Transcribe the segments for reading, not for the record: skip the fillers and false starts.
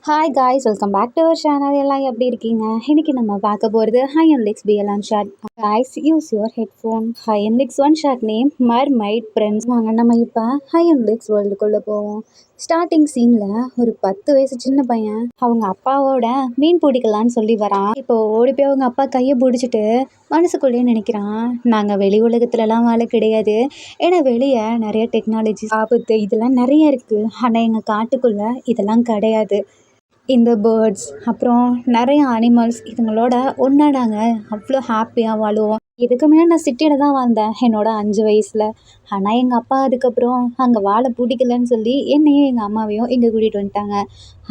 Hi guys, welcome back to our channel. எல்லாம் எப்படி இருக்கீங்க? இன்னைக்கு நம்ம பார்க்க போகிறது ஹையன்லிக்ஸ் BL shot. Guys, use your headphone. ஹையன்லிக்ஸ் one shot name mermaid prince. வாங்க நம்ம இப்போ ஹையன்லிக்ஸ் வேர்ல்டுக்குள்ளே போவோம். ஸ்டார்டிங் சீனில் ஒரு 10 வயசு சின்ன பையன் அவங்க அப்பாவோட மீன் பிடிக்கலான்னு சொல்லி வரான். இப்போ ஓடி போய் அவங்க அப்பா கையை பிடிச்சிட்டு மனசுக்குள்ளேயே நினைக்கிறான், நாங்கள் வெளி உலகத்துலலாம் வாழ கிடையாது. ஏன்னா வெளியே நிறைய டெக்னாலஜி ஆபத்து இதெல்லாம் நிறைய இருக்குது. ஆனால் எங்கள் காட்டுக்குள்ளே இதெல்லாம் கிடையாது. இந்த பேர்ட்ஸ் அப்புறம் நிறைய அனிமல்ஸ் இதுங்களோட ஒன்றா நாங்கள் அவ்வளோ ஹாப்பியாக வாழுவோம். இதுக்கு முன்னாடி நான் சிட்டியில் தான் வாழ்ந்தேன் என்னோட 5 வயசில். ஆனால் எங்கள் அப்பா அதுக்கப்புறம் அங்கே வாழ பிடிக்கலன்னு சொல்லி என்னையும் எங்கள் அம்மாவையும் இங்கே கூட்டிகிட்டு வந்துட்டாங்க.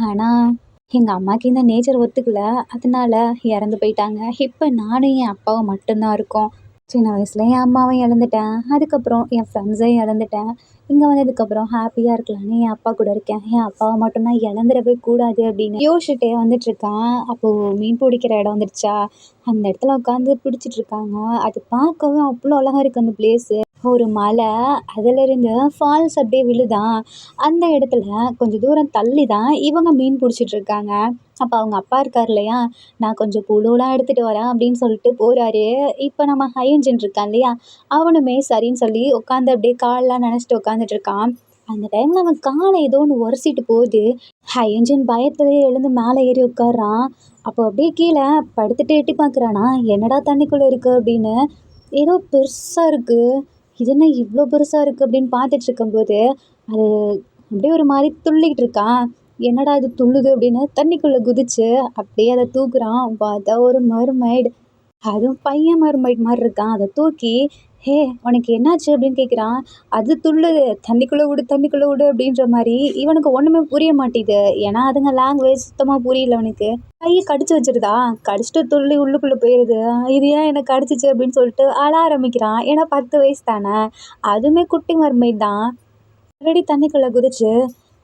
ஆனால் எங்கள் அம்மாவுக்கு இந்த நேச்சர் ஒத்துக்கல, அதனால இறந்து போயிட்டாங்க. இப்போ நானும் என் அப்பாவும் மட்டும்தான் இருக்கோம். சின்ன வயசில் என் அம்மாவை இழந்துட்டேன், அதுக்கப்புறம் என் ஃப்ரெண்ட்ஸையும் இழந்துட்டேன். இங்கே வந்ததுக்கப்புறம் ஹாப்பியாக இருக்கலான்னு என் அப்பா கூட இருக்கேன். என் அப்பாவை மட்டும் நான் இழந்துடவே கூடாது அப்படின்னு யோசிச்சுட்டே வந்துட்டுருக்கேன். அப்போது மீன் பிடிக்கிற இடம் வந்துடுச்சா, அந்த இடத்துல உட்காந்து பிடிச்சிட்டு இருக்காங்க. அது பார்க்கவே அவ்வளோ அழகாக இருக்குது அந்த பிளேஸு. ஒரு மலை, அதிலிருந்து ஃபால்ஸ் அப்படியே விழுதான். அந்த இடத்துல கொஞ்சம் தூரம் தள்ளி தான் இவங்க மீன் பிடிச்சிட்டு இருக்காங்க. அப்போ அவங்க அப்பா இருக்கார் இல்லையா, நான் கொஞ்சம் புழுலாம் எடுத்துகிட்டு வரேன் அப்படின்னு சொல்லிட்டு போகிறாரு. இப்போ நம்ம ஹையன்ஜின் இருக்கான் இல்லையா, அவனுமே சரின்னு சொல்லி உட்காந்து அப்படியே காலெலாம் நினச்சிட்டு உட்காந்துட்டு இருக்கான். அந்த டைமில் அவன் காலை ஏதோ ஒன்று உரசிட்டு போகுது. ஹையன்ஜின் பயத்திலே எழுந்து மேலே ஏறி உட்காடுறான். அப்போ அப்படியே கீழே படுத்துட்டு எட்டி பார்க்குறானா, என்னடா தண்ணிக்குள்ளே இருக்குது அப்படின்னு. ஏதோ பெருசாக இருக்குது, இது என்ன இவ்வளோ பெருசாக இருக்குது அப்படின்னு பார்த்துட்டு இருக்கும்போது அது அப்படியே ஒரு மாதிரி துள்ளிக்கிட்டு இருக்கான். என்னடா இது துள்ளுது அப்படின்னு தண்ணிக்குள்ளே குதிச்சு அப்படியே அதை தூக்குறான். பார்த்தா ஒரு மர்மைட், அதுவும் பையன் மர்மைட் மாதிரி இருக்கான். அதை தூக்கி, ஹே உனக்கு என்னாச்சு அப்படின்னு கேட்குறான். அது துள்ளுது, தண்ணிக்குள்ளே விடு தண்ணிக்குள்ளே விடு அப்படின்ற மாதிரி. இவனுக்கு ஒன்றுமே புரிய மாட்டேது, ஏன்னா அதுங்க லாங்குவேஜ் சுத்தமாக புரியல அவனுக்கு. கையை கடிச்சு வச்சிருதா, கடிச்சிட்டு துள்ளி உள்ளுக்குள்ளே போயிடுது. இது ஏன் என்னை கடிச்சிச்சு அப்படின்னு சொல்லிட்டு அழ ஆரம்பிக்கிறான். ஏன்னா 10 வயசு தானே, அதுவுமே குட்டி மர்மைட் தான். ஆல்ரெடி தண்ணிக்குள்ளே குதிச்சு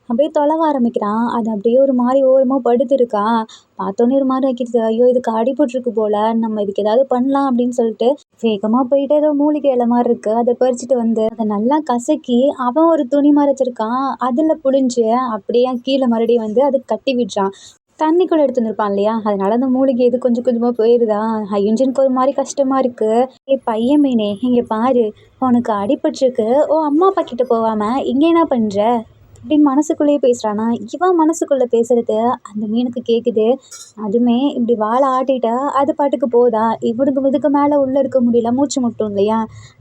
அப்படியே தொலைவ ஆரம்பிக்கிறான். அது அப்படியே ஒரு மாதிரி ஓரமாக படுத்துருக்கான். பார்த்தோன்னே ஒரு மாதிரி வைக்கிறது, ஐயோ இதுக்கு அடிபட்டுருக்கு போல், நம்ம இதுக்கு ஏதாவது பண்ணலாம் அப்படின்னு சொல்லிட்டு வேகமாக போயிட்டு ஏதோ மூலிகை இலை மாதிரி இருக்குது அதை பறிச்சுட்டு வந்து அதை நல்லா கசக்கி அவன் ஒரு துணி மறைச்சிருக்கான், அதில் புழிஞ்சு அப்படியே கீழே மறுபடியும் வந்து அது கட்டி விடுறான். தண்ணிக்குள்ளே எடுத்து வந்துருப்பான் இல்லையா, அதனால அந்த மூலிகை இது கொஞ்சம் கொஞ்சமாக போயிடுதா. ஹையன்ஜினுக்கு ஒரு மாதிரி கஷ்டமாக இருக்குது. பையன் மீனே இங்கே பாரு, உனக்கு அடிபட்டுருக்கு, ஓ அம்மா அப்பா கிட்ட போகாமல் இங்கே என்ன பண்ணுற அப்படின்னு மனசுக்குள்ளேயே பேசுகிறானா. இவன் மனசுக்குள்ளே பேசுகிறது அந்த மீனுக்கு கேட்குது. அதுவுமே இப்படி வாழை ஆட்டிட்டா அது பாட்டுக்கு போதா, இவனுக்கு இதுக்கு மேலே உள்ளே இருக்க முடியல, மூச்சு முட்டும் இல்லையா,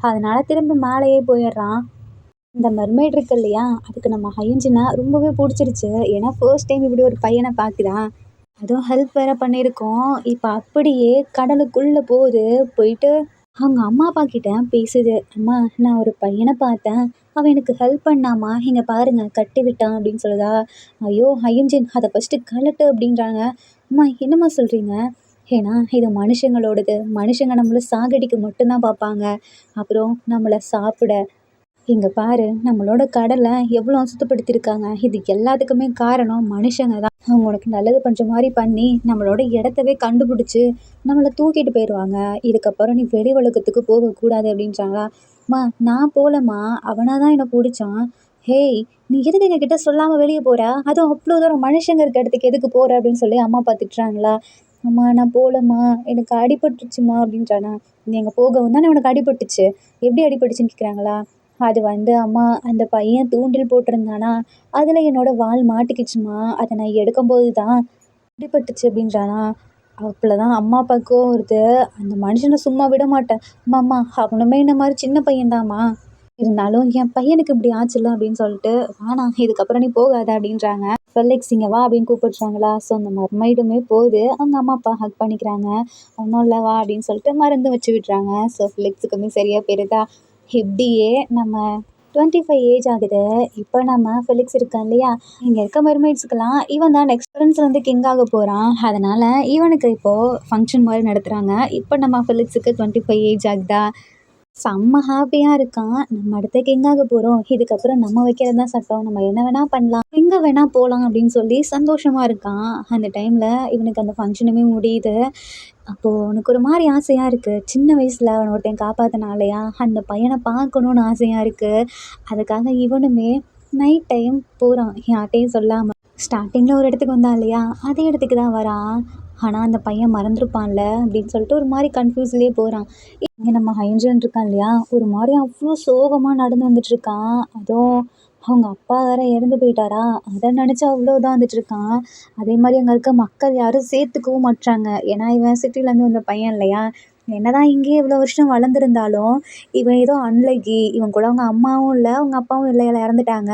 அதனால திரும்ப மேலேயே போயிடுறான். இந்த மர்மைட் இருக்கு இல்லையா, அதுக்கு நம்ம ஹையன்ஜினை ரொம்பவே பிடிச்சிருச்சு. ஏன்னா ஃபர்ஸ்ட் டைம் இப்படி ஒரு பையனை பார்க்குறான், அதுவும் ஹெல்ப் வேறு பண்ணியிருக்கோம். இப்போ அப்படியே கடலுக்குள்ளே போயிட்டு அவங்க அம்மா அப்பா கிட்ட பேசுது. அம்மா நான் ஒரு பையனை பார்த்தேன், அவன் எனக்கு ஹெல்ப் பண்ணாமா, இங்கே பாருங்க கட்டி விட்டான் அப்படின்னு சொல்லுதா. ஐயோ ஹையன்ஜின் அதை ஃபஸ்ட்டு கலட்டு அப்படின்றாங்க. அம்மா என்னம்மா சொல்கிறீங்க, ஏன்னா இது மனுஷங்களோடது, மனுஷங்க நம்மளை சாகடிக்க மட்டும்தான் பார்ப்பாங்க, அப்புறம் நம்மளை சாப்பிட. இங்கே பாரு நம்மளோட கடலை எவ்வளோ சுத்தப்படுத்தியிருக்காங்க, இது எல்லாத்துக்குமே காரணம் மனுஷங்க தான். அவங்க உனக்கு நல்லது பண்ணுற மாதிரி பண்ணி நம்மளோட இடத்தவே கண்டுபிடிச்சி நம்மளை தூக்கிட்டு போயிடுவாங்க. இதுக்கப்புறம் நீ வெளி உலகத்துக்கு போகக்கூடாது அப்படின்றாங்களா. அம்மா நான் போகலம்மா, அவனாக தான் என்னை பிடிச்சான். ஹேய் நீ எதுக்கு எங்ககிட்ட சொல்லாமல் வெளியே போகிற, அதுவும் அவ்வளோ தூரம் மனுஷங்க இருக்க இடத்துக்கு எதுக்கு போகிற அப்படின்னு சொல்லி அம்மா பார்த்துட்றாங்களா. அம்மா நான் போகலம்மா, எனக்கு அடிபட்டுருச்சுமா அப்படின்றானா. நீ எங்கே போகவும் தானே உனக்கு அடிபட்டுச்சு, எப்படி அடிபட்டுச்சுன்னு கேட்குறாங்களா. அது வந்து அம்மா அந்த பையன் தூண்டில் போட்டிருந்தானா, அதில் என்னோடய வால் மாட்டிக்கிச்சுமா, அதை நான் எடுக்கும்போது தான் அடிபட்டுச்சு அப்படின்றானா. அவ்வளோதான் அம்மா அப்பாவுக்கும் வருது. அந்த மனுஷனை சும்மா விட மாட்டேன். அம்மா அவனுமே இந்த மாதிரி சின்ன பையன்தாம்மா, இருந்தாலும் என் பையனுக்கு இப்படி ஆச்சுல்ல அப்படின்னு சொல்லிட்டு, வேணாம் இதுக்கப்புறம் நீ போகாத அப்படின்றாங்க. ஃபெலிக்ஸ் இங்கே வா அப்படின்னு கூப்பிடுறாங்களா. ஸோ அந்த மர்மைடுமே போகுது, அவங்க அம்மா அப்பா ஹக் பண்ணிக்கிறாங்க. ஒன்றும் இல்லை வா அப்படின்னு சொல்லிட்டு மருந்து வச்சு விட்றாங்க. ஸோ ஃபெலிக்ஸுக்குமே சரியாக போயிருதா. இப்படியே நம்ம 25 ஏஜ் ஆகுது. இப்போ நம்ம ஃபெலிக்ஸ் இருக்கான் இல்லையா, இங்கே இருக்க மெர்மைட்ஸுக்கெல்லாம் இவன் தான் நெக்ஸ்ட் ஃப்ரெண்ட்ஸ் வந்து கிங் ஆக போகிறான். அதனால் இவனுக்கு இப்போது ஃபங்க்ஷன் மாதிரி நடத்துகிறாங்க. இப்போ நம்ம ஃபெலிக்ஸுக்கு 25 ஏஜ் ஆகுதா. செம்ம ஹாப்பியாக இருக்கான். நம்ம அடுத்த கிங்காக போகிறோம், இதுக்கப்புறம் நம்ம வைக்கிறது தான் சட்டம், நம்ம என்ன வேணால் பண்ணலாம், எங்கே வேணால் போகலாம் அப்படின்னு சொல்லி சந்தோஷமாக இருக்கான். அந்த டைமில் இவனுக்கு அந்த ஃபங்க்ஷனுமே முடியுது. அப்போது அவனுக்கு ஒரு மாதிரி ஆசையாக இருக்குது. சின்ன வயசில் அவனை ஒருத்தன் காப்பாற்றினாலையா, அந்த பையனை பார்க்கணுன்னு ஆசையாக இருக்குது. அதுக்காக இவனுமே நைட் டைம் போகிறான் யார்கிட்டையும் சொல்லாமல். ஸ்டார்டிங்கில் ஒரு இடத்துக்கு வந்தான் இல்லையா, அதே இடத்துக்கு தான் வரான். ஆனால் அந்த பையன் மறந்துருப்பான்ல அப்படின்னு சொல்லிட்டு ஒரு மாதிரி கன்ஃபியூஸ்லேயே போகிறான். இங்கே நம்ம ஹைஞ்சன் இருக்கான் இல்லையா, ஒரு மாதிரி அவ்வளோ சோகமாக நடந்து வந்துட்டுருக்கான். அதுவும் அவங்க அப்பா வேற இறந்து போயிட்டாரா, அதை நினச்சி அவ்வளோ இதாக வந்துட்டுருக்கான். அதே மாதிரி அங்கே இருக்க மக்கள் யாரும் சேர்த்துக்கவும் மாட்றாங்க. ஏன்னா இவன் சிட்டிலேருந்து வந்த பையன் இல்லையா, என்னதான் இங்கேயே இவ்வளோ வருஷம் வளர்ந்துருந்தாலும் இவன் ஏதோ அன்லக்கி. இவன் கூட அவங்க அம்மாவும் இல்லை அவங்க அப்பாவும் இல்லை, இறந்துட்டாங்க.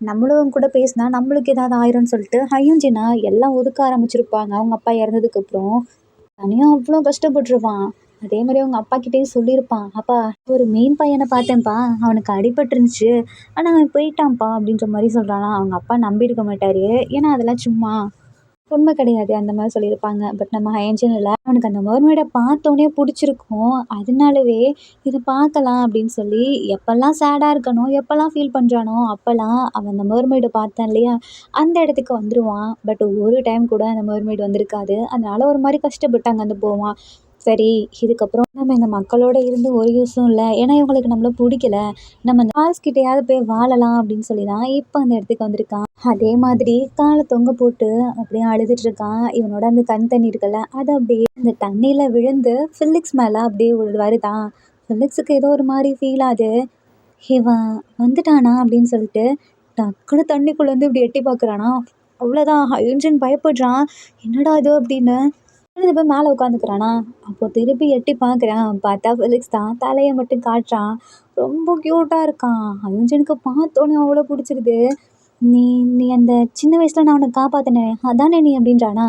நம்மளும் இவங்க கூட பேசினா நம்மளுக்கு ஏதாவது ஆயிரும்னு சொல்லிட்டு ஹையுஞ்சினா எல்லாம் ஒதுக்க ஆரம்பிச்சிருப்பாங்க அவங்க அப்பா இறந்ததுக்கப்புறம். தனியாக அவ்வளோ கஷ்டப்பட்டுருவான். அதே மாதிரி அவங்க அப்பா கிட்டேயும் சொல்லியிருப்பான், அப்பா ஒரு மெயின் பையனை பார்த்தேன்ப்பா, அவனுக்கு அடிபட்டுருந்துச்சு, ஆனால் அவன் போயிட்டான்ப்பா அப்படின்ற மாதிரி சொல்கிறானா. அவங்க அப்பா நம்பியிருக்க மாட்டார், ஏன்னா அதெல்லாம் சும்மா உண்மை கிடையாது அந்த மாதிரி சொல்லியிருப்பாங்க. பட் நம்ம ஹையன்ஜின் இல்லை, அவனுக்கு அந்த மர்மெய்டை பார்த்தோன்னே பிடிச்சிருக்கும். அதனாலவே இதை பார்க்கலாம் அப்படின்னு சொல்லி எப்போல்லாம் சேடாக இருக்கணும், எப்போல்லாம் ஃபீல் பண்ணுறானோ அப்போல்லாம் அவன் அந்த மர்மெய்டை பார்த்தான் இல்லையா, அந்த இடத்துக்கு வந்துடுவான். பட் ஒரு டைம் கூட அந்த மர்மெய்டு வந்திருக்காது. அதனால ஒரு மாதிரி கஷ்டப்பட்டு அங்கேருந்து போவான். சரி, இதுக்கப்புறம் நம்ம இந்த மக்களோட இருந்து ஒரு யூஸும் இல்லை, ஏன்னா இவங்களுக்கு நம்மள பிடிக்கல, நம்ம இந்த ஃபால்ஸ் கிட்டேயாவது போய் வாழலாம் அப்படின்னு சொல்லி தான் இப்போ அந்த இடத்துக்கு வந்திருக்கான். அதே மாதிரி காலை தொங்க போட்டு அப்படியே அழுதுட்டு இருக்கான். இவனோட அந்த கண் தண்ணி இருக்குல்ல, அது அப்படியே அந்த தண்ணியில் விழுந்து ஃபில்லிக்ஸ் மேலே அப்படியே வருதான். ஃபில்லிக்ஸுக்கு ஏதோ ஒரு மாதிரி ஃபீல் ஆகுது. இவன் வந்துட்டானா அப்படின்னு சொல்லிட்டு டக்குன்னு தண்ணிக்குள்ளே வந்து இப்படி எட்டி பார்க்குறானா. அவ்வளோதான், ஹையுன்ஜின் பயப்படுறான். என்னடா இது அப்படின்னு எழுந்து போய் மேலே உட்காந்துக்கிறானா. அப்போ திருப்பி எட்டி பார்க்குறான், பார்த்தா ஃபிலிக்ஸ் தான். தலையை மட்டும் காட்டுறான். ரொம்ப க்யூட்டாக இருக்கான். ஹையுன்ஜினுக்கு பார்த்தோன்னே அவ்வளோ பிடிச்சிருது. நீ நீ அந்த சின்ன வயசில் நான் உன்னை காப்பாற்றினேன் அதானே நீ அப்படின்றானா.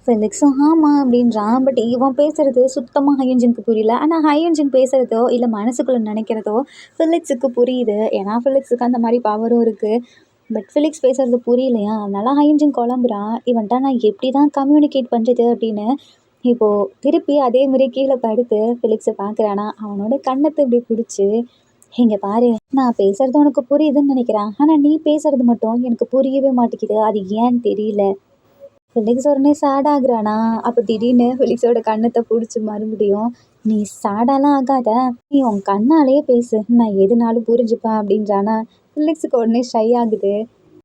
ஃபெலிக்ஸும் ஆமாம் அப்படின்றான். பட் இவன் பேசுகிறது சுத்தமாக ஹையுன்ஜினுக்கு புரியல. ஆனால் ஹையுன்ஜின் பேசுகிறதோ இல்லை மனசுக்குள்ளே நினைக்கிறதோ ஃபிலிக்ஸுக்கு புரியுது. ஏன்னா ஃபிலிக்ஸுக்கு அந்த மாதிரி பவரும் இருக்குது. பட் ஃபிலிக்ஸ் பேசுகிறது புரியலையா, அதனால ஹையுன்ஜின் குழம்புறான். இவன்ட்ட நான் எப்படி தான் கம்யூனிகேட் பண்ணுறது அப்படின்னு. இப்போது திருப்பி அதே மாதிரி கீழே படுத்து ஃபிலிக்ஸை பார்க்குறானா. அவனோட கன்னத்தை இப்படி பிடிச்சி, இங்கே பாரு, நான் பேசுகிறது உனக்கு புரியுதுன்னு நினைக்கிறேன், ஆனால் நீ பேசுகிறது மட்டும் எனக்கு புரியவே மாட்டேங்குது, அது ஏன்னு தெரியல. ஃபிலிக்ஸ் உடனே சேட் ஆகுறானா. அப்போ திடீர்னு ஃபிலிக்ஸோட கன்னத்தை பிடிச்சி மறுபடியும், நீ சேடாலாம் ஆகாத, நீ உன் கண்ணாலேயே பேசு, நான் எதுனாலும் புரிஞ்சுப்பேன் அப்படின்றானா. ஃபிலிக்ஸுக்கு உடனே ஷை ஆகுது.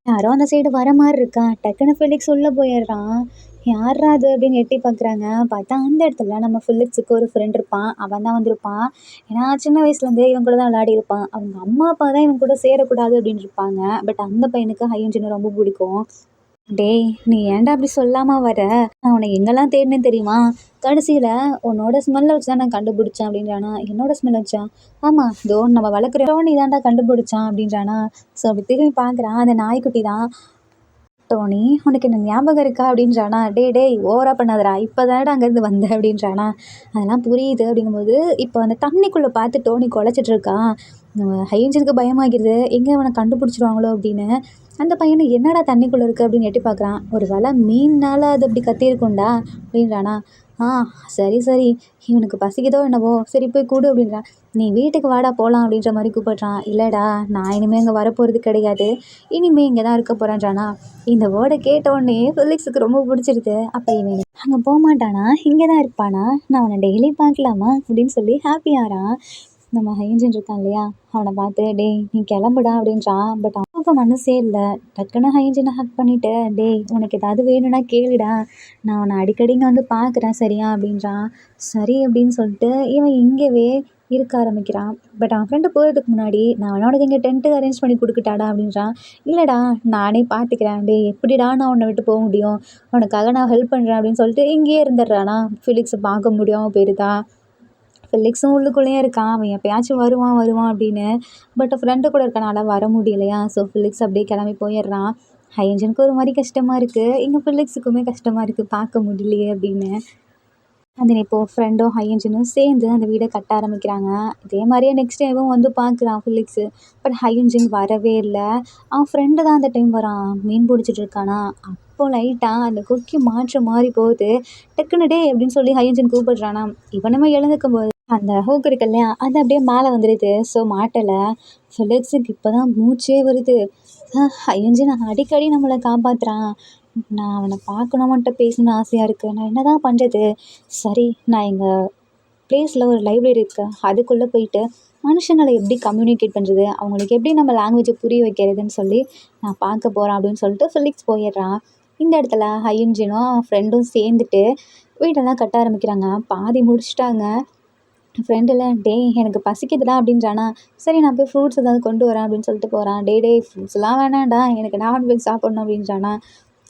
யாரோ அந்த சைடு வர மாதிரி இருக்கா. டக்குன்னு ஃபிலிக்ஸ் உள்ளே போயிடுறான். யாரா அது அப்படின்னு எட்டி பார்க்குறாங்க. பார்த்தா அந்த இடத்துல நம்ம ஃபிலிக்ஸுக்கு ஒரு ஃப்ரெண்ட் இருப்பான். அவன் தான் வந்திருப்பான். ஏன்னா சின்ன வயசுலேருந்தே இவன் கூட தான் விளையாடி இருப்பான். அவங்க அம்மா அப்பா தான் இவன் கூட சேரக்கூடாது அப்படின்னு இருப்பாங்க. பட் அந்த பையனுக்கு ஹையுன்ஜினை ரொம்ப பிடிக்கும். டேய், நீ ஏன்டா அப்படி சொல்லாமல் வர, நான் உன்னை எங்கெல்லாம் தேடினேன்னு தெரியுமா, கடைசியில் உன்னோட ஸ்மெல்லை வச்சு தான் நான் கண்டுபிடிச்சேன் அப்படின்றானா. என்னோட ஸ்மெல் வச்சா, ஆமாம் இதோ நம்ம வளர்க்குற நீ தான்டா கண்டுபிடிச்சான் அப்படின்றானா. ஸோ அப்படி திரும்பி பார்க்குறான், அந்த நாய்க்குட்டி தான். டோனி, உனக்கு என்ன ஞாபகம் இருக்கா அப்படின்றானா. டேய் ஓவராக பண்ணாதடா, இப்போ தானடா அங்கேருந்து வந்த அப்படின்றானா. அதெல்லாம் புரியுது அப்படிங்கும்போது இப்போ அந்த தண்ணிக்குள்ளே பார்த்து டோனி குலைச்சிட்டு இருக்கான். ஹையுன்ஜினுக்கு பயமாகிடுது, எங்கே அவனை கண்டுபிடிச்சிருவாங்களோ அப்படின்னு. அந்த பையனை என்னடா தண்ணிக்குள்ளே இருக்குது அப்படின்னு எட்டி பார்க்குறான். ஒரு வேளை மீனால் அது அப்படி கத்தியிருக்கும்டா அப்படின்றானா. ஆ, சரி, இவனுக்கு பசிக்குதோ என்னவோ, சரி போய் கூடு அப்படின்றான். நீ வீட்டுக்கு வாடா போகலாம் அப்படின்ற மாதிரி கூப்பிட்றான். இல்லைடா, நான் இனிமேல் இங்கே வரப்போகிறது கிடையாது, இனிமேல் இங்கே தான் இருக்க போகிறேன்றானா. இந்த வேர்டை கேட்டோடனே ஃபிலிக்ஸுக்கு ரொம்ப பிடிச்சிருது. அப்போ இவன் அங்கே போக மாட்டானா, இங்கே தான் இருப்பானா, நான் அவனை டெய்லி பார்க்கலாமா அப்படின்னு சொல்லி ஹாப்பியாகிறான். நம்ம ஹையுன்ஜின் இருக்கான் இல்லையா, அவனை பார்த்து டேய் நீ கிளம்புடா அப்படின்றான். பட் அவனுக்கு மனசே இல்லை. டக்குன்னு ஹையுன்ஜினை ஹக் பண்ணிவிட்டு, டேய் உனக்கு ஏதாவது வேணும்னா கேளுடா, நான் அவனை அடிக்கடி இங்கே வந்து பார்க்குறேன் சரியா அப்படின்றான். சரி அப்படின்னு சொல்லிட்டு இவன் இங்கேவே இருக்க ஆரம்பிக்கிறான். பட் அவன் ஃப்ரெண்டு போகிறதுக்கு முன்னாடி, நான் அவனோட இங்கே டென்ட்டு அரேஞ்ச் பண்ணி கொடுக்கட்டாடா அப்படின்றான். இல்லைடா, நானே பார்த்துக்கிறேன், டே எப்படிடா நான் உன்னை விட்டு போக முடியும், உனக்காக நான் ஹெல்ப் பண்ணுறேன் அப்படின்னு சொல்லிட்டு இங்கேயே இருந்துடுறானா. ஃபிலிக்ஸை பார்க்க முடியாமல் போயிருதா. ஃபிலிக்ஸும் உள்ளுக்குள்ளேயே இருக்கான். அவன் எப்பயாச்சும் வருவான் அப்படின்னு. பட் ஃப்ரெண்டு கூட இருக்கனால வர முடியலையா. ஸோ ஃபிலிக்ஸ் அப்படியே கிளம்பி போயிடுறான். ஹையுன்ஜினுக்கு ஒரு மாதிரி கஷ்டமாக இருக்குது, இங்கே ஃபிலிக்ஸுக்குமே கஷ்டமாக இருக்குது, பார்க்க முடியலையே அப்படின்னு. அது இப்போது ஃப்ரெண்டும் ஹையுன்ஜினும் சேர்ந்து அந்த வீடை கட்ட ஆரம்பிக்கிறாங்க. இதே மாதிரியே நெக்ஸ்ட் டைமும் வந்து பார்க்குறான் ஃபிலிக்ஸு. பட் ஹையுன்ஜின் வரவே இல்லை. அவன் ஃப்ரெண்டு தான் அந்த டைம் வரான். மீன் பிடிச்சிட்டு இருக்கானா. அப்போ லைட்டாக அந்த கொக்கி மாற்ற மாதிரி போகுது. டக்குன்னு டே அப்படின்னு சொல்லி ஹையுன்ஜின் கூப்பிடுறானா. இவனுமே எழுந்துக்கும் போது அந்த ஹூக் இருக்கு இல்லையா, அது அப்படியே மேலே வந்துடுது. ஸோ மாட்டலை. ஃபிலிக்ஸுக்கு இப்போ தான் மூச்சே வருது. ஹையுன்ஜின் அடிக்கடி நம்மளை காப்பாற்றுறான். நான் அவனை பார்க்கணும், மட்டும் பேசணும்னு ஆசையாக இருக்குது, நான் என்ன தான் பண்ணுறது. சரி, நான் எங்கள் பிளேஸில் ஒரு லைப்ரரி இருக்குது, அதுக்குள்ளே போயிட்டு மனுஷங்களை எப்படி கம்யூனிகேட் பண்ணுறது, அவங்களுக்கு எப்படி நம்ம லாங்குவேஜை புரிய வைக்கிறதுன்னு சொல்லி நான் பார்க்க போகிறேன் அப்படின்னு சொல்லிட்டு ஃபிலிக்ஸ் போயிடுறான். இந்த இடத்துல ஹையன்ஜினும் அவன் ஃப்ரெண்டும் சேர்ந்துட்டு வீடெல்லாம் கட்ட ஆரம்பிக்கிறாங்க. பாதி முடிச்சிட்டாங்க. ஃப்ரெண்டில் டேய் எனக்கு பசிக்குதுடா அப்படின்றானா. சரி நான் போய் ஃப்ரூட்ஸ் ஏதாவது கொண்டு வரேன் அப்படின்னு சொல்லிட்டு போகிறான். டேய் ஃப்ரூட்ஸ்லாம் வேணாம்டா, எனக்கு நான்வெஜ் சாப்பிட்ணும் அப்படின்றானா.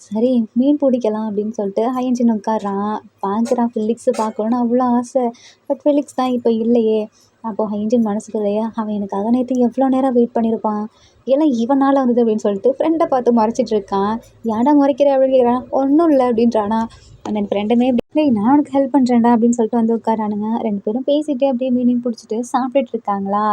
சரி மீன் பிடிக்கலாம் அப்படின்னு சொல்லிட்டு ஹையன்ஜின் உட்காடுறான். பார்க்குறான் ஃபிலிக்ஸு பார்க்கணுன்னு அவ்வளோ ஆசை. பட் ஃபிலிக்ஸ் தான் இப்போ இல்லையே. அப்போது ஹையன்ஜின் மனசுக்குள்ளேயே அவன் எனக்காக நேற்று எவ்வளோ நேரம் வெயிட் பண்ணியிருப்பான், எல்லாம் இவனால் வந்தது அப்படின்னு சொல்லிட்டு ஃப்ரெண்டை பார்த்து முறைச்சிட்டு இருக்கான். ஏன்டா முறைக்கிற அப்படின்னு கேட்குறான். ஒன்றும் இல்லை அப்படின்றானா. அந்த ஃப்ரெண்டுமே டேய் நான் உனக்கு ஹெல்ப் பண்ணுறேன்டா அப்படின்னு சொல்லிட்டு வந்து உட்காரானுங்க. 2 பேரும் பேசிகிட்டே அப்படியே மீனிங் பிடிச்சிட்டு சாப்பிட்டுட்டு இருக்காங்களா.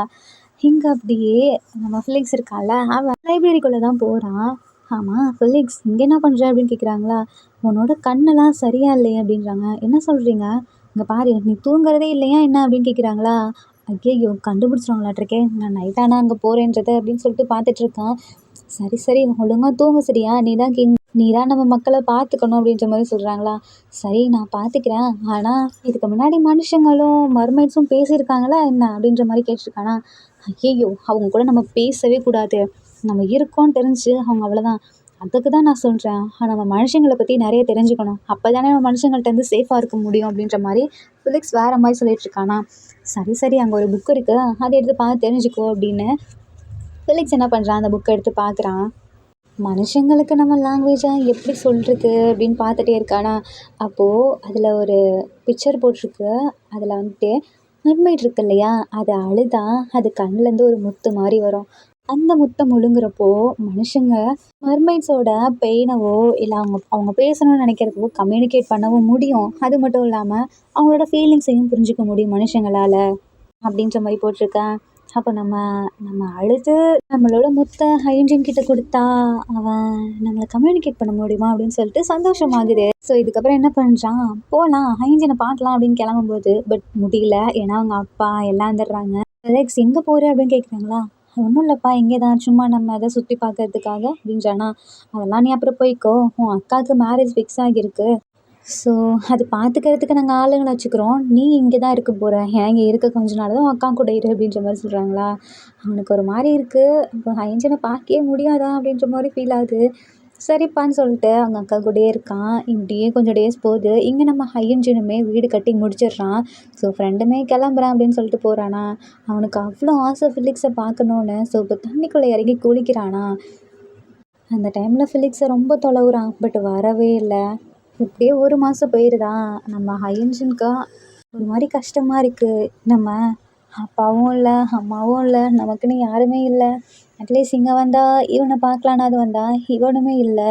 இங்கே அப்படியே நம்ம ஃபிலிக்ஸ் இருக்கான்ல, அவன் லைப்ரரிக்குள்ளே தான் போகிறான். ஆமாம் ஃபிலிக்ஸ் இங்கே என்ன பண்ணுற அப்படின்னு கேட்குறாங்களா. உன்னோட கண்ணெல்லாம் சரியா இல்லையே அப்படின்றாங்க. என்ன சொல்கிறீங்க, இங்கே பாரு நீ தூங்குறதே இல்லையா என்ன அப்படின்னு கேட்குறாங்களா. ஐயையோ கண்டுபிடிச்சிருவாங்களாட்டிருக்கே நான் நைட் ஆனால் அங்கே போகிறேன்றதை அப்படின்னு சொல்லிட்டு பார்த்துட்ருக்கான். சரி சரி ஒழுங்காக தூங்க சரியா, நீ தான் நம்ம மக்களை பார்த்துக்கணும் அப்படின்ற மாதிரி சொல்கிறாங்களா. சரி நான் பார்த்துக்கிறேன், ஆனால் இதுக்கு முன்னாடி மனுஷங்களும் மர்மைட்ஸும் பேசியிருக்காங்களா என்ன அப்படின்ற மாதிரி கேட்டிருக்கானா. ஐயையோ அவங்க கூட நம்ம பேசவே கூடாது, நம்ம இருக்கோன்னு தெரிஞ்சு அவங்க அவ்வளோதான். அதுக்கு தான் நான் சொல்கிறேன், நம்ம மனுஷங்களை பற்றி நிறைய தெரிஞ்சுக்கணும், அப்போ தானே நம்ம மனுஷங்கள்ட்டேருந்து சேஃபாக இருக்க முடியும் அப்படின்ற மாதிரி ஃபிலிக்ஸ் வேறு மாதிரி சொல்லிகிட்ருக்கானா. சரி சரி அங்கே ஒரு புக் இருக்குது, அதை எடுத்து பார்த்து தெரிஞ்சுக்கோ அப்படின்னு ஃபிலிக்ஸ் என்ன பண்ணுறான், அந்த புக்கை எடுத்து பார்க்குறான். மனுஷங்களுக்கு நம்ம லாங்குவேஜை எப்படி சொல்கிறது அப்படின்னு பார்த்துட்டே இருக்கானா. அப்போது அதில் ஒரு பிக்சர் போட்டிருக்கு. அதில் வந்துட்டு மெர்மெய்ட் இருக்கு இல்லையா, அது அழுதா அது கண்ணுலேருந்து ஒரு முத்து மாதிரி வரும். அந்த முத்தை முழுங்குறப்போ மனுஷங்க மெர்மெய்ட்ஸோட பெயினவோ இல்லை அவங்க அவங்க பேசணும்னு நினைக்கிறதுவோ கம்யூனிகேட் பண்ணவும் முடியும். அது மட்டும் இல்லாமல் அவங்களோட ஃபீலிங்ஸையும் புரிஞ்சுக்க முடியும் மனுஷங்களால் அப்படின்ற மாதிரி போட்டிருக்கேன். அப்போ நம்ம நம்ம அழுது நம்மளோட முத்தை ஹையன்ஜின் கிட்ட கொடுத்தா அவன் நம்மளை கம்யூனிகேட் பண்ண முடியுமா அப்படின்னு சொல்லிட்டு சந்தோஷமாகுது. ஸோ இதுக்கப்புறம் என்ன பண்ணுறான், போகலாம் ஹையன்ஜினை பார்க்கலாம் அப்படின்னு கிளம்பும்போது பட் முடியல, ஏன்னா அவங்க அப்பா எல்லாம் வந்துடுறாங்க. அலெக்ஸ் எங்கே போகிற அப்படின்னு கேட்குறாங்களா. ஒன்றும் இல்லைப்பா இங்கே தான் சும்மா நம்ம அதை சுற்றி பார்க்கறதுக்காக அப்படின்றானா. அதெல்லாம் நீ அப்புறம் போய்க்கோ, உன் அக்காவுக்கு மேரேஜ் ஃபிக்ஸ் ஆகியிருக்கு, ஸோ அது பார்த்துக்கிறதுக்கு நாங்கள் ஆளுங்களை வச்சுக்கிறோம், நீ இங்கே தான் இருக்க போகிற, ஏன் இங்கே இருக்க கொஞ்ச நாள் தான் அக்கா கூட இரு அப்படின்ற மாதிரி சொல்கிறாங்களா. அவனுக்கு ஒரு மாதிரி இருக்குது, இப்போ ஹையன்ஜினை பார்க்கவே முடியாதா அப்படின்ற மாதிரி ஃபீல் ஆகுது. சரிப்பான்னு சொல்லிட்டு அவங்க அக்கா கூடயே இருக்கான். இப்படியே கொஞ்சம் டேஸ் போகுது. இங்கே நம்ம ஹையன்ஜினுமே வீடு கட்டி முடிச்சிடுறான். ஸோ ஃப்ரெண்டுமே கிளம்புறேன் அப்படின்னு சொல்லிட்டு போகிறானா. அவனுக்கு அவ்வளோ ஆசை ஃபிலிக்ஸை பார்க்கணுன்னு. ஸோ இப்போ தண்ணிக்குள்ளே இறங்கி குளிக்கிறானா. அந்த டைமில் ஃபிலிக்ஸை ரொம்ப தொலைவுறான், பட் வரவே இல்லை. இப்படியே 1 மாதம் போயிடுதா. நம்ம ஹையன்ஜினுக்கு ஒரு மாதிரி கஷ்டமாக இருக்குது. நம்ம அப்பாவும் இல்லை அம்மாவும் இல்லை, நமக்குன்னு யாருமே இல்லை. அட்லீஸ்ட் இங்கே வந்தால் இவனை பார்க்கலான்னாது வந்தால் இவனுமே இல்லை.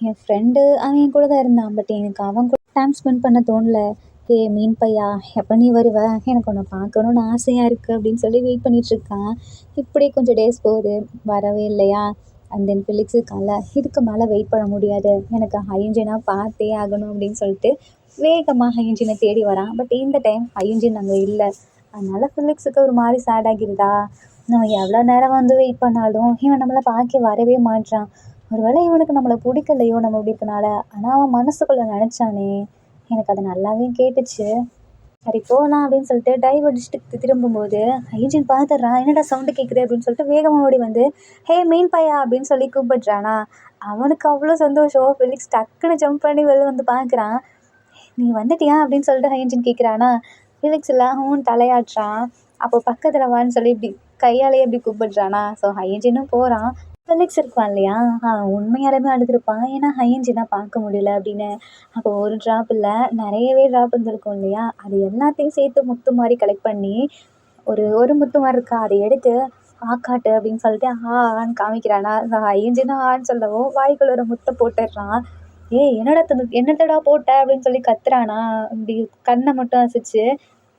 என் ஃப்ரெண்டு அவன் என் கூட தான் இருந்தான், பட் எனக்கு அவன் கூட டைம் ஸ்பெண்ட் பண்ண தோணல. மீன் பையா எப்போ நீ வருவ, எனக்கு உன்னை பார்க்கணுன்னு ஆசையாக இருக்குது அப்படின்னு சொல்லி வெயிட் பண்ணிகிட்ருக்கான். இப்படியே கொஞ்சம் டேஸ் போகுது, வரவே இல்லையா. அண்ட் தென் ஃபிலிக்ஸு காலைல இதுக்கு மேலே வெயிட் பண்ண முடியாது, எனக்கு ஹையன்ஜினாக பார்த்தே ஆகணும் அப்படின்னு சொல்லிட்டு வேகமாக ஹையன்ஜினை தேடி வரான். பட் இந்த டைம் ஹையன்ஜின் அங்கே இல்லை. அதனால் ஃபிலிக்ஸுக்கு ஒரு மாதிரி சேட் ஆகிடுதா. நம்ம எவ்வளோ நேரம் வந்து வெயிட் பண்ணாலும் இவன் நம்மளை பார்க்க வரவே மாட்டான். ஒருவேளை இவனுக்கு நம்மளை பிடிக்கலையோ நம்ம இப்படி இருக்கனால. ஆனால் அவன் மனசுக்குள்ளே நினச்சானே, எனக்கு அது நல்லாவே கேட்டுச்சு. சரி போகலாம் அப்படின்னு சொல்லிட்டு டைவ் அடிச்சுட்டு திரும்பும்போது ஹைஜின் பார்த்துட்றான். என்னடா சவுண்டு கேட்குது அப்படின்னு சொல்லிட்டு வேகமாக ஓடி வந்து ஹே மீன் பையா அப்படின்னு சொல்லி கூப்பிடுறானா. அவனுக்கு அவ்வளோ சந்தோஷம். ஃபிலிக்ஸ் டக்குன்னு ஜம்ப் பண்ணி வெளில வந்து பார்க்குறான். நீ வந்துட்டியா அப்படின்னு சொல்லிட்டு ஹைஜின் கேட்குறானா. ஃபிலிக்ஸ் எல்லாம் தலையாட்டுறான். அப்போ பக்கத்தில் வான்னு சொல்லி இப்படி கையாலேயே இப்படி கூப்பிடுறானா. ஸோ ஹைஜினும் போகிறான். ஃபிலிக்ஸ் இருப்பான் இல்லையா, அவன் உண்மையாலுமே அழுதுருப்பான். ஏன்னா ஹையன்ஜினை பார்க்க முடியல அப்படின்னு. அப்போ ஒரு ட்ராப் இல்லை நிறையவே ட்ராப் இருந்திருக்கும் இல்லையா, அது எல்லாத்தையும் சேர்த்து முத்து மாதிரி கலெக்ட் பண்ணி ஒரு ஒரு முத்து மாதிரி இருக்கா, அதை எடுத்து ஆக்காட்டு அப்படின்னு சொல்லிட்டு ஆன்னு காமிக்கிறானா. ஹையன்ஜினும் ஆன்னு சொல்லவும் வாய்க்குள்ள ஒரு முத்தை போட்டுடுறான். என்னத்தடா போட்ட அப்படின்னு சொல்லி கத்துறானா. அப்படி கண்ணை மட்டும் அசைச்சு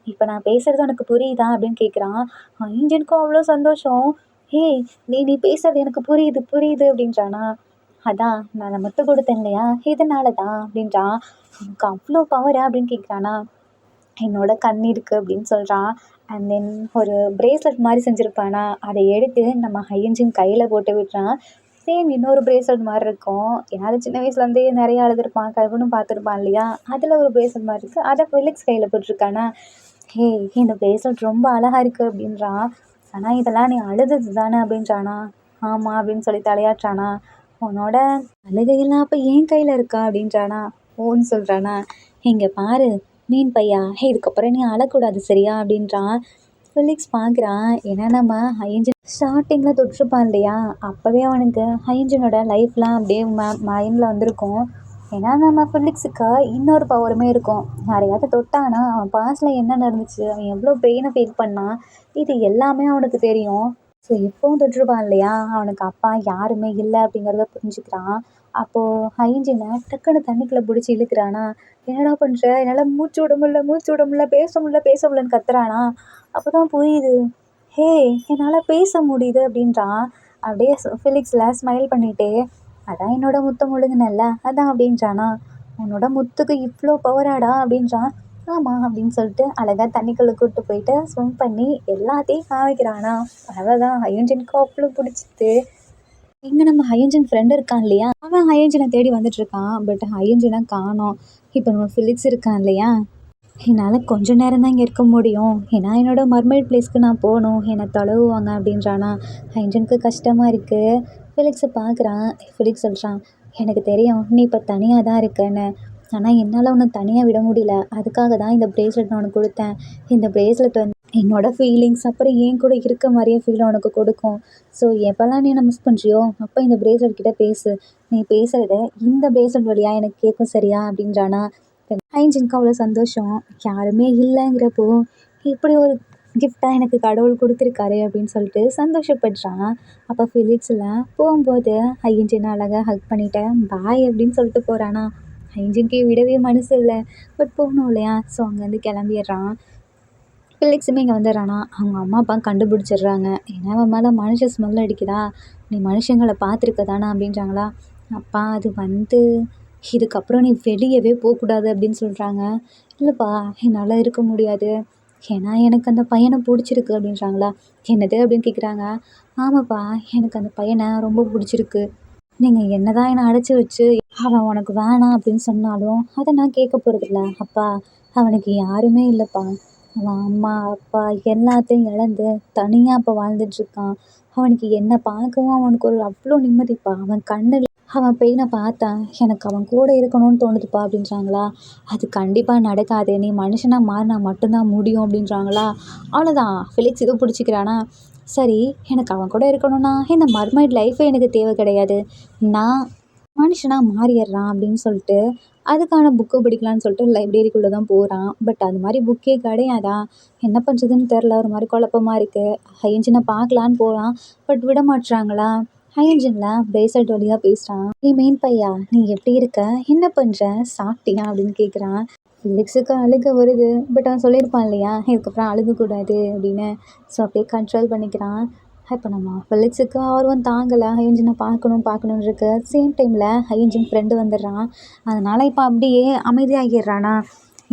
இப்போ நான் பேசுறது உனக்கு புரியுதா அப்படின்னு கேட்குறான். ஹையன்ஜினுக்கும் அவ்வளோ சந்தோஷம். ஏய் நீ பேசுறது எனக்கு புரியுது புரியுது அப்படின்றானா. அதான் நான் முத்து கொடுத்தேன் இல்லையா, இதனால தான் அப்படின்றான். எனக்கு அவ்வளோ பவரா அப்படின்னு கேட்குறானா. என்னோட கண் இருக்குது அப்படின்னு சொல்கிறான். அண்ட் தென் ஒரு பிரேஸ்லெட் மாதிரி செஞ்சுருப்பானா, அதை எடுத்து நம்ம ஹையன்ஜின் கையில் போட்டு விடுறான். சேம் இன்னொரு பிரேஸ்லெட் மாதிரி இருக்கும். ஏன்னா சின்ன வயசுலேருந்தே நிறைய அழுதுருப்பான், கருவனும் பார்த்துருப்பான் இல்லையா, அதில் ஒரு பிரேஸ்லெட் மாதிரி இருக்குது. அதை ஃபிலிக்ஸ் கையில் போட்டிருக்கானா. ஹே, இந்த பிரேஸ்லெட் ரொம்ப அழகா இருக்கு அப்படின்றான். ஆனால் இதெல்லாம் நீ அழுதது தானே அப்படின்றானா. ஆமாம் அப்படின்னு சொல்லி தலையாட்டுறானா. உன்னோட அழுகையெல்லாம் அப்போ என் கையில் இருக்கா அப்படின்றானா. ஓன்னு சொல்கிறானா. இங்கே பாரு மீன் பையா, ஹே இதுக்கப்புறம் நீ அழக்கூடாது சரியா அப்படின்றான். ஃபிலிக்ஸ் பார்க்குறான். ஏன்னா நம்ம ஹைஜன் ஸ்டார்டிங்கில் தொட்டிருப்பான் இல்லையா, அப்போவே அவனுக்கு ஹைஜனோட லைஃப்லாம் அப்படியே மைண்டில் வந்திருக்கும். ஏன்னா நம்ம ஃபிலிக்ஸுக்கு இன்னொரு பவருமே இருக்கும். யாரையாவது தொட்டானா அவன் பாஸ்டில் என்ன நடந்துச்சு, அவன் எவ்வளோ பெயினை ஃபீல் பண்ணான், இது எல்லாமே அவனுக்கு தெரியும். ஸோ இப்போவும் தொட்டிருப்பான் இல்லையா, அவனுக்கு அப்பா யாருமே இல்லை அப்படிங்கிறத புரிஞ்சுக்கிறான். அப்போது ஹைஜினை டக்குன்னு தண்ணிக்குள்ளே பிடிச்சி இழுக்கிறானா. என்னடா பண்ணுற, என்னால் மூச்சு விட முடியல, மூச்சு விட முடியல, பேச முடியல, பேச முடியலன்னு கத்துறானா. அப்போ தான் புரியுது, ஹே என்னால் பேச முடியுது அப்படின்றான். அப்படியே ஃபிலிக்ஸில் ஸ்மைல் பண்ணிகிட்டே, அதான் என்னோட முத்தம் ஒழுங்குனல்ல அதான் அப்படின்றானா. உன்னோட முத்துக்கு இவ்வளோ பவராடா அப்படின்றான். ஆமாம் அப்படின்னு சொல்லிட்டு அழகாக தண்ணிக்குள்ளே கூப்பிட்டு போயிட்டு ஸ்விம் பண்ணி எல்லாத்தையும் காமிக்கிறானா. அவ்வளோதான், ஹையன்ஜனுக்கு அவ்வளோ பிடிச்சிது. இங்கே நம்ம ஹையன்ஜன் ஃப்ரெண்டு இருக்கான் இல்லையா, அவன் ஹையன்ஜனை தேடி வந்துட்டுருக்கான். பட் ஹையன்ஜனை காணோம். இப்போ நம்ம ஃபிலிக்ஸ் இருக்கான் இல்லையா, என்னால் கொஞ்ச நேரம் தான் இங்கே இருக்க முடியும், ஏன்னா என்னோடய மர்மைட் பிளேஸ்க்கு நான் போகணும், என்னை தொலைவுவாங்க அப்படின்றானா. ஹைஜனுக்கு கஷ்டமாக இருக்குது. ஃபிலிக்ஸை பார்க்குறான். ஃபிலிக்ஸ் சொல்கிறான், எனக்கு தெரியும் நீ இப்போ தனியாக தான் இருக்கேன்னு, ஆனால் என்னால் உன்னை தனியாக விட முடியல, அதுக்காக தான் இந்த ப்ரேஸ்லெட் நான் உனக்கு கொடுத்தேன். இந்த ப்ரேஸ்லெட் வந்து என்னோடய ஃபீலிங்ஸ் அப்புறம் ஏன் கூட இருக்க மாதிரியே ஃபீல் உனக்கு கொடுக்கும். ஸோ எப்போல்லாம் நீ என்ன மிஸ் பண்ணுறியோ அப்போ இந்த ப்ரேஸ்லெட் கிட்டே பேசு, நீ பேசுகிறத இந்த ப்ரேஸ்லெட் வழியாக எனக்கு கேட்கும் சரியா அப்படின்றானா. ஹைஜனுக்கு அவ்வளோ சந்தோஷம். யாருமே இல்லைங்கிறப்போ இப்படி ஒரு கிஃப்டாக எனக்கு கடவுள் கொடுத்துருக்காரு அப்படின்னு சொல்லிட்டு சந்தோஷப்படுறான். அப்போ ஃபிலிக்ஸில் போகும்போது ஹைஜனை அழகாக ஹக் பண்ணிவிட்டேன் பாய் அப்படின்னு சொல்லிட்டு போகிறானா. ஹைஜனுக்கு விடவே மனசு இல்லை, பட் போகணும் இல்லையா, ஸோ அங்கேருந்து கிளம்பிடுறான். ஃபிலிக்ஸுமே இங்கே வந்துடுறானா. அவங்க அம்மா அப்பா கண்டுபிடிச்சிடுறாங்க. ஏன்னா அவன் மேலே மனுஷ ஸ்மெல் அடிக்குதா, நீ மனுஷங்களை பார்த்துருக்க தானே அப்படின்றாங்களா. அப்பா அது வந்து இதுக்கப்புறம் நீ வெளியவே போகக்கூடாது அப்படின்னு சொல்கிறாங்க. இல்லைப்பா என்னால் இருக்க முடியாது, ஏன்னா எனக்கு அந்த பையனை பிடிச்சிருக்கு அப்படின்றாங்களா. என்னது அப்படின்னு கேட்குறாங்க. ஆமாப்பா எனக்கு அந்த பையனை ரொம்ப பிடிச்சிருக்கு, நீங்கள் என்ன தான் என்னை அடைச்சி வச்சு அவன் உனக்கு வேணாம் அப்படின்னு சொன்னாலும் அதை நான் கேட்க போகிறதில்ல. அப்பா அவனுக்கு யாருமே இல்லைப்பா, அவன் அம்மா அப்பா எல்லாத்தையும் இழந்து தனியாக இப்போ வாழ்ந்துட்டுருக்கான். அவனுக்கு என்னை பார்க்கவும் அவனுக்கு ஒரு அவ்வளோ நிம்மதிப்பா, அவன் கண்ணில் அவன் பெயினை பார்த்தா எனக்கு அவன் கூட இருக்கணும்னு தோணுதுப்பா அப்படின்றாங்களா. அது கண்டிப்பாக நடக்காது, நீ மனுஷனாக மாறினா மட்டும்தான் முடியும் அப்படின்றாங்களா. அவ்வளோதான், ஃபிலிக்ஸ் இதுவும் பிடிச்சிக்கிறானா. சரி எனக்கு அவன் கூட இருக்கணும்னா இந்த மர்மைட் லைஃபே எனக்கு தேவை கிடையாது, நான் மனுஷனாக மாறிடுறான் அப்படின்னு சொல்லிட்டு அதுக்கான புக்கு படிக்கலான்னு சொல்லிட்டு லைப்ரரிக்குள்ளே தான் போகிறான். பட் அது மாதிரி புக்கே கிடையாதா. என்ன பண்ணுறதுன்னு தெரில, ஒரு மாதிரி குழப்பமாக இருக்குது. ஹையன்ஜனை பார்க்கலான்னு போகிறான், பட் விட மாட்டுறாங்களா. ஹையன்ஜனில் பிரேஸ்லெட் வழியாக பேசுகிறான். நீ மெயின் பையா நீ எப்படி இருக்க, என்ன பண்ணுற, சாப்பிட்டியா அப்படின்னு கேட்குறான். ஃபிலிக்ஸுக்கு அழுக வருது, பட் அவன் சொல்லியிருப்பான் இல்லையா இதுக்கப்புறம் அழுகக்கூடாது அப்படின்னு. ஸோ அப்படியே கண்ட்ரோல் பண்ணிக்கிறான். இப்போ நம்ம ஃபிலிக்ஸுக்கு ஆர்வம் தாங்கலை, ஹையன்ஜனை பார்க்கணுன்னு இருக்கு. சேம் டைமில் ஹையன்ஜன் ஃப்ரெண்டு வந்துடுறான். அதனால் இப்போ அப்படியே அமைதியாகிடுறானா.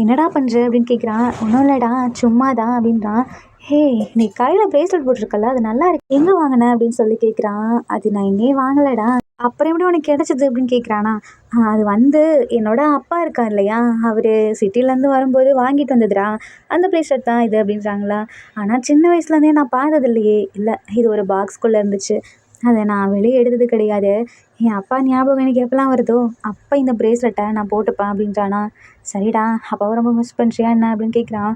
என்னடா பண்ணுற அப்படின்னு கேட்குறான். ஒன்றும் இல்லைடா சும்மா தான் அப்படின்றான். ஹே நீ கையில் பிரேஸ்லெட் போட்டிருக்கல அது நல்லா இருக்கு, எங்கே வாங்கின அப்படின்னு சொல்லி கேட்குறான். அது நான் எங்கேயும் வாங்கலைடா, அப்புறம் எப்படி உனக்கு கிடச்சிது அப்படின்னு கேட்குறானா. அது வந்து என்னோட அப்பா இருக்கார் இல்லையா, அவர் சிட்டிலேருந்து வரும்போது வாங்கிட்டு வந்ததுடா, அந்த பிரேஸ்லெட் தான் இது அப்படின்றாங்களா. ஆனால் சின்ன வயசுலேருந்தே நான் பார்த்தது இல்லையே. இல்லை இது ஒரு பாக்ஸ்குள்ளே இருந்துச்சு, அதை நான் வெளியே எடுத்தது கிடையாது, என் அப்பா ஞாபகம் எனக்கு எப்போல்லாம் வருதோ அப்போ இந்த பிரேஸ்லெட்டை நான் போட்டுப்பேன் அப்படின்றானா. சரிடா அப்பாவை ரொம்ப மிஸ் பண்ணுறியா என்ன அப்படின்னு கேட்குறான்.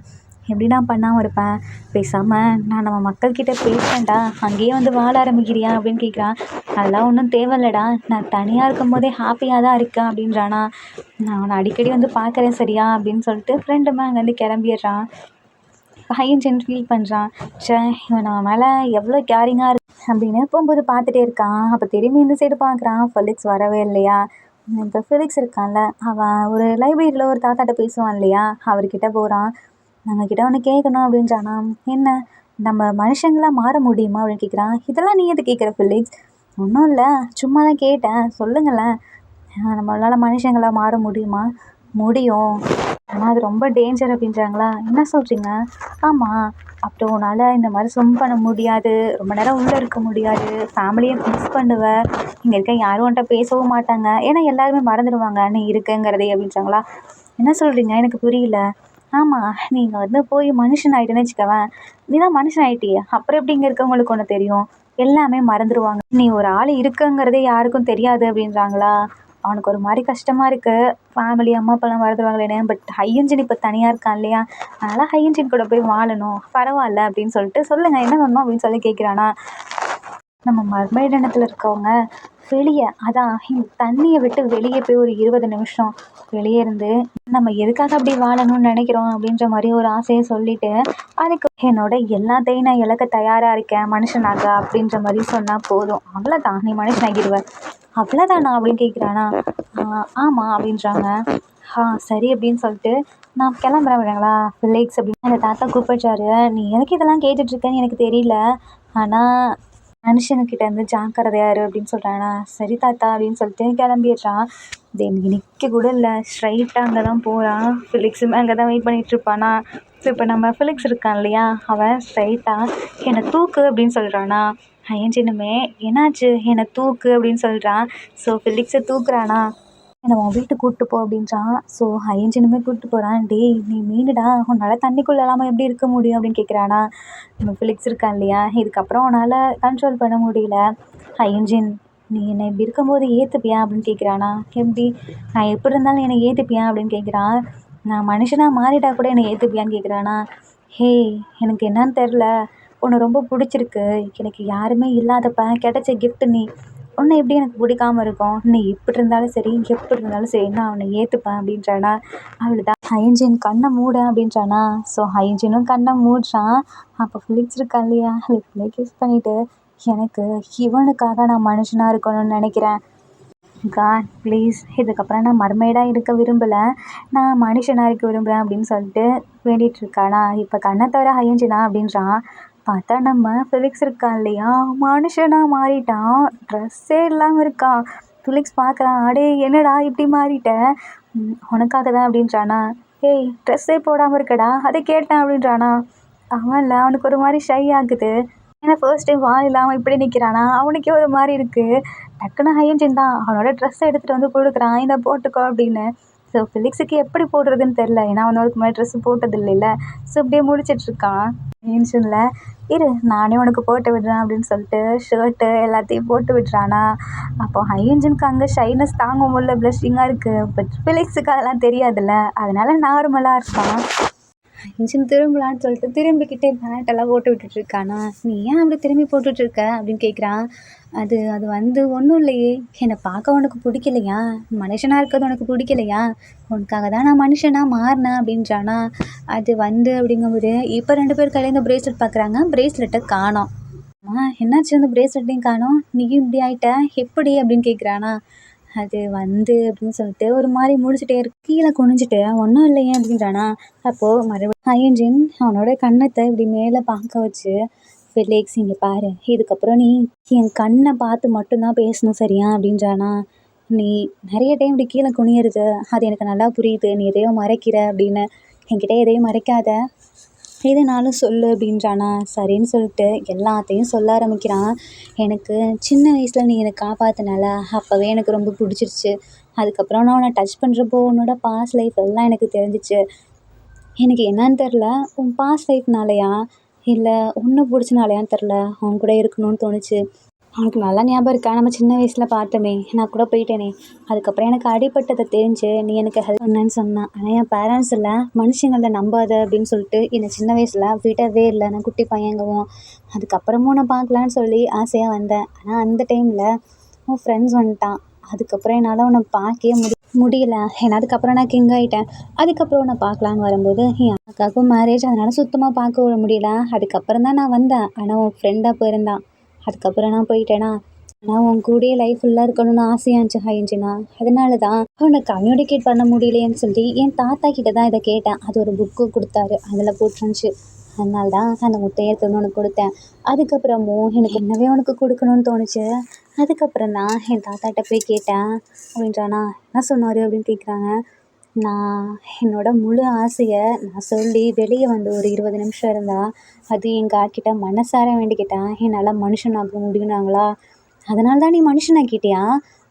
எப்படி நான் பண்ணாமல் இருப்பேன், பேசாமல் நான் நம்ம மக்கள்கிட்ட பேசுகிறேன்டா, அங்கேயே வந்து வாழ ஆரம்பிக்கிறியா அப்படின்னு கேட்குறான். அதெல்லாம் ஒன்றும் தேவையில்லடா, நான் தனியாக இருக்கும் போதே ஹாப்பியாக தான் இருக்கேன் அப்படின்றானா. நான் அவனை அடிக்கடி வந்து பார்க்குறேன் சரியா அப்படின்னு சொல்லிட்டு ஃப்ரெண்டுமே அங்கேருந்து கிளம்பிடுறான். ஹையன்ஜன் ஃபீல் பண்ணுறான். சே இவன் நம்ம மேலே எவ்வளோ கேரிங்காக இருக்கு அப்படின்னு போகும்போது பார்த்துட்டே இருக்கான். அப்போ திரும்பி இந்த சைடு பார்க்குறான், ஃபிலிக்ஸ் வரவே இல்லையா. இப்போ ஃபிலிக்ஸ் இருக்கான்ல, அவன் ஒரு லைப்ரரியில் ஒரு தாத்தாட்ட பேசுவான் இல்லையா, அவர்கிட்ட போகிறான். நம்மக்கிட்ட ஒன்று கேட்கணும் அப்படின்றானா. என்ன, நம்ம மனுஷங்களாக மாற முடியுமா அப்படின்னு கேட்குறான். இதெல்லாம் நீ எது கேட்குற ஃபிலிக்ஸ், ஒன்றும் இல்லை சும்மா தான் கேட்டேன், சொல்லுங்களேன், நம்மளால் மனுஷங்களாக மாற முடியுமா. முடியும், ஆனால் அது ரொம்ப டேஞ்சர் அப்படின்றாங்களா. என்ன சொல்கிறீங்க. ஆமாம், அப்புறம் உன்னால் இந்த மாதிரி ஸ்விம் பண்ண முடியாது, ரொம்ப நேரம் உள்ளே இருக்க முடியாது, ஃபேமிலியை மிஸ் பண்ணுவேன், இங்கே இருக்க யாரும் உன்கிட்ட பேசவும் மாட்டாங்க, ஏன்னா எல்லாருமே மறந்துடுவாங்க நீ இருக்குங்கிறதே அப்படின்றாங்களா. என்ன சொல்கிறீங்க எனக்கு புரியல. ஆமாம், நீங்கள் வந்து போய் மனுஷன் ஆகிட்டேன்னு வச்சுக்கவேன், நீ தான் மனுஷன் ஆகிட்டியே, அப்புறம் எப்படி இங்கே இருக்கவங்களுக்கு ஒன்று தெரியும், எல்லாமே மறந்துடுவாங்க, நீ ஒரு ஆள் இருக்குங்கிறதே யாருக்கும் தெரியாது அப்படின்றாங்களா. அவனுக்கு ஒரு மாதிரி கஷ்டமாக இருக்குது, ஃபேமிலி அம்மா அப்பாலாம் மறந்துடுவாங்களேன்னு. பட் ஹையன்ஜின் இப்போ தனியாக இருக்கான் இல்லையா, அதனால் ஹையன்ஜின் கூட போய் வாழணும், பரவாயில்ல அப்படின்னு சொல்லிட்டு சொல்லுங்கள் என்ன பண்ணணும் அப்படின்னு சொல்லி கேட்குறானா. நம்ம மர்மைட் இனத்தில் இருக்கவங்க வெளியே, அதான் இந்த தண்ணியை விட்டு வெளியே போய் ஒரு 20 நிமிஷம் வெளியே இருந்து நம்ம எதுக்காக அப்படி வாழணும்னு நினைக்கிறோம் அப்படின்ற மாதிரி ஒரு ஆசையை சொல்லிட்டு, அதுக்கு என்னோட எல்லாத்தையும் நான் இழக்க தயாராக இருக்கேன் மனுஷனாக அப்படின்ற மாதிரி சொன்னால் போதும், அவ்வளோதான் நீ மனுஷனாகிடுவ, அவ்வளோதானா அப்படின்னு கேட்குறானா. ஆமாம் அப்படின்றாங்க. சரி அப்படின்னு சொல்லிட்டு நான் கிளம்புறேன் விடுங்களா ஃபிலிக்ஸ் அப்படின்னு அந்த தாத்தா கூப்பிடுறாரு. நீ எனக்கு இதெல்லாம் கேட்டுட்ருக்கேன்னு எனக்கு தெரியல, ஆனால் மனுஷனுக்கிட்ட இருந்து ஜாக்கிரதையா இரு அப்படின்னு சொல்கிறானா. சரி தாத்தா அப்படின்னு சொல்லிட்டு கிளம்பிடுறான். தென் நிற்க கூட இல்லை, ஸ்ட்ரைட்டாக அங்கே தான் போகிறான். ஃபிலிக்ஸுமே அங்கே தான் வெயிட் பண்ணிகிட்ருப்பானா. ஸோ இப்போ நம்ம ஃபிலிக்ஸ் இருக்கான் இல்லையா, அவன் ஸ்ட்ரைட்டாக என்னை தூக்கு அப்படின்னு சொல்கிறானா. ஹையன்ஜினுமே என்னாச்சு என்னை தூக்கு அப்படின்னு சொல்கிறான். ஸோ ஃபிலிக்ஸை தூக்குறானா. என்னை உன் வீட்டுக்கு கூப்பிட்டு போ அப்படின்றான். ஸோ ஹையன்ஜினுமே கூப்பிட்டு போகிறான். டேய் நீ மீனுடா, உன்னால் தண்ணிக்குள்ளே இல்லாமல் எப்படி இருக்க முடியும் அப்படின்னு கேட்குறானா. நம்ம ஃபிலிக்ஸ் இருக்கான் இல்லையா, இதுக்கப்புறம் உன்னால் கண்ட்ரோல் பண்ண முடியல. ஹையன்ஜின் நீ என்னை இப்படி இருக்கும்போது ஏற்றுப்பியா அப்படின்னு கேட்குறானா. எப்படி நான் எப்படி இருந்தாலும் என்னை ஏற்றுப்பியா அப்படின்னு கேட்குறான். நான் மனுஷனாக மாறிட்டா கூட என்னை ஏற்றுப்பியான்னு கேட்குறானா. ஹே எனக்கு என்னன்னு தெரில, உன்னை ரொம்ப பிடிச்சிருக்கு, எனக்கு யாருமே இல்லாதப்ப கிடைச்ச கிஃப்ட் நீ, உன்னை எப்படி எனக்கு பிடிக்காம இருக்கும், நீ இப்படி இருந்தாலும் சரி எப்படி இருந்தாலும் சரி நான் அவனை ஏற்றுப்பேன் அப்படின்றானா. அவ்வளோதான் ஹையன்ஜின் கண்ணை மூட அப்படின்றானா. ஸோ ஹையன்ஜினும் கண்ணை மூடுறான். அப்போ ஃபிலிக்ஸ் இருக்கான் இல்லையா, லிப்ல கிஸ் பண்ணிவிட்டு எனக்கு இவனுக்காக நான் மனுஷனாக இருக்கணும்னு நினைக்கிறேன், காட் ப்ளீஸ் இதுக்கப்புறம் நான் மர்மைடாக இருக்க விரும்பலை, நான் மனுஷனாக இருக்க விரும்புகிறேன் அப்படின்னு சொல்லிட்டு வேண்டிகிட்ருக்கானா. இப்போ கண்ணை தவிர ஹையன்ஜினா அப்படின்றான். பார்த்தா நம்ம ஃபிலிக்ஸ் இருக்கான் இல்லையா, மனுஷனாக மாறிட்டான், ட்ரெஸ்ஸே இல்லாமல் இருக்கான். ஃபிலிக்ஸ் பார்க்குறான், அடே என்னடா இப்படி மாறிட்ட, உனக்காக தான் அப்படின்றானா. ஏய் ட்ரெஸ்ஸே போடாமல் இருக்கடா, அதை கேட்டேன் அப்படின்றானா. அவன் இல்லை, அவனுக்கு ஒரு மாதிரி ஷை ஆகுது, ஏன்னா ஃபர்ஸ்ட் டைம் வால் இல்லாமல் இப்படி நிற்கிறானா, அவனுக்கே ஒரு மாதிரி இருக்குது. டக்குன்னு ஹையன்ஜின் தான் அவனோட ட்ரெஸ்ஸை எடுத்துகிட்டு வந்து கொடுக்குறான், இதை போட்டுக்கோ அப்படின்னு. ஸோ ஃபிலிக்ஸுக்கு எப்படி போடுறதுன்னு தெரில, ஏன்னா அவனுக்கு மாதிரி ட்ரெஸ்ஸு போட்டது இல்லைல்ல. ஸோ இப்படியே முடிச்சிட்ருக்கான். ஹையன்ஜினில் இரு நானே உனக்கு போட்டு விடுறேன் அப்படின்னு சொல்லிட்டு ஷர்ட்டு எல்லாத்தையும் போட்டு விடுறானா. அப்போ ஹையன்ஜினுக்கு அங்கே ஷைனஸ் தாங்க முடியல, ப்ளஷிங்காக இருக்குது. பட் ஃபிலிக்ஸுக்கு அதெல்லாம் தெரியாதுல்ல, அதனால் நார்மலாக இருக்கான். இன்ஜின் திரும்பலான்னு சொல்லிட்டு திரும்பிக்கிட்டே பேட்டெல்லாம் போட்டு விட்டுட்ருக்கானா. நீ ஏன் அப்படி திரும்பி போட்டுட்ருக்க அப்படின்னு கேட்குறான். அது அது வந்து ஒன்றும் இல்லையே, என்னை பார்க்க உனக்கு பிடிக்கலையா, மனுஷனாக இருக்கிறது உனக்கு பிடிக்கலையா, உனக்காக தான் நான் மனுஷனாக மாறினேன் அப்படின்றானா. அது வந்து அப்படிங்கும்போது இப்போ 2 பேர் கையில் இந்த பிரேஸ்லெட் பார்க்குறாங்க, பிரேஸ்லெட்டை காணோம். என்னாச்சு அந்த பிரேஸ்லெட்டையும் காணோம், நீயும் இப்படி ஆகிட்ட எப்படி அப்படின்னு கேட்குறானா. அது வந்து அப்படின்னு சொல்லிட்டு ஒரு மாதிரி முடிச்சுட்டே இருக்கு, கீழே குனிஞ்சிட்டு ஒன்றும் இல்லையே அப்படின்றானா. அப்போது மறுபடியும் ஹையன்ஜின் அவனோட கண்ணத்தை இப்படி மேலே பார்க்க வச்சு, ஃபிலிக்ஸ் இங்கே பாரு, இதுக்கப்புறம் நீ என் கண்ணை பார்த்து மட்டும்தான் பேசணும் சரியா அப்படின்றானா. நீ நிறைய டைம் இப்படி கீழே குனியறது அது எனக்கு நல்லா புரியுது, நீ எதையோ மறைக்கிற அப்படின்னு, என்கிட்ட எதையும் மறைக்காத, எதுனாலும் சொல்லு அப்படின்றானா. சரின்னு சொல்லிட்டு எல்லாத்தையும் சொல்ல ஆரம்பிக்கிறான். எனக்கு சின்ன வயசில் நீ என்னை காப்பாற்றினால அப்போவே எனக்கு ரொம்ப பிடிச்சிருச்சு, அதுக்கப்புறம் நான் உன்னை டச் பண்ணுறப்போ உன்னோட பாஸ்ட் லைஃப் எல்லாம் எனக்கு தெரிஞ்சிச்சு, எனக்கு என்னன்னு தெரில, உன் பாஸ்ட் லைஃப்னாலையா இல்லை உன்னை பிடிச்சனாலையான்னு தெரில, அவன் கூட இருக்கணும்னு தோணுச்சு. உனக்கு நல்லா ஞாபகம் இருக்கா, நம்ம சின்ன வயசில் பார்த்தோமே, நான் கூட போயிட்டேனே, அதுக்கப்புறம் எனக்கு அடிபட்டதை தெரிஞ்சு நீ எனக்கு ஹெல்ப் பண்ணேன்னு சொன்னான். ஆனால் என் பேரண்ட்ஸ் இல்லை மனுஷங்களை நம்பாத அப்படின்னு சொல்லிட்டு என்னை சின்ன வயசில் விடவே இல்லை, நான் குட்டி பையங்கவும். அதுக்கப்புறமும் உன்னை பார்க்கலான்னு சொல்லி ஆசையாக வந்தேன், ஆனால் அந்த டைமில் உன் ஃப்ரெண்ட்ஸ் வந்துட்டான், அதுக்கப்புறம் என்னால் உன்னை பார்க்கவே முடியல, ஏன்னா அதுக்கப்புறம் நான் கிங் ஆகிட்டேன். அதுக்கப்புறம் உன்னை பார்க்கலான்னு வரும்போது என் அக்காவுக்கும் மேரேஜ், அதனால் சுத்தமாக பார்க்க விட முடியல. அதுக்கப்புறம் தான் நான் வந்தேன், ஆனால் உன் ஃப்ரெண்டாக போயிருந்தான், அதுக்கப்புறம் நான் போயிட்டேனா. ஆனால் உன் கூடயே லைஃப் ஃபுல்லாக இருக்கணும்னு ஆசையாக இருந்துச்சு ஹையன்ஜினா, அதனால தான் அவனை கம்யூனிகேட் பண்ண முடியலையேன்னு சொல்லி என் தாத்தா கிட்ட தான் இதை கேட்டேன், அது ஒரு புக்கு கொடுத்தாரு, அதில் போட்டுருந்துச்சு, அதனால தான் அந்த முட்டையை எடுத்து உனக்கு கொடுத்தேன். அதுக்கப்புறமும் எனக்கு என்னவே உனக்கு கொடுக்கணும்னு தோணுச்சு, அதுக்கப்புறம் தான் என் தாத்தாட்ட போய் கேட்டேன் அப்படின்றானா. என்ன சொன்னார் அப்படின்னு கேட்குறாங்க. நான் என்னோட முழு ஆசையை நான் சொல்லி வெளியே வந்து ஒரு 20 நிமிஷம் இருந்தால் அது எங்கள் ஆட்கிட்ட மனசார வேண்டிக்கிட்டேன், என்னால் மனுஷனாக்க முடியும்னாங்களா, அதனால தான் நீ மனுஷனாக்கிட்டியா.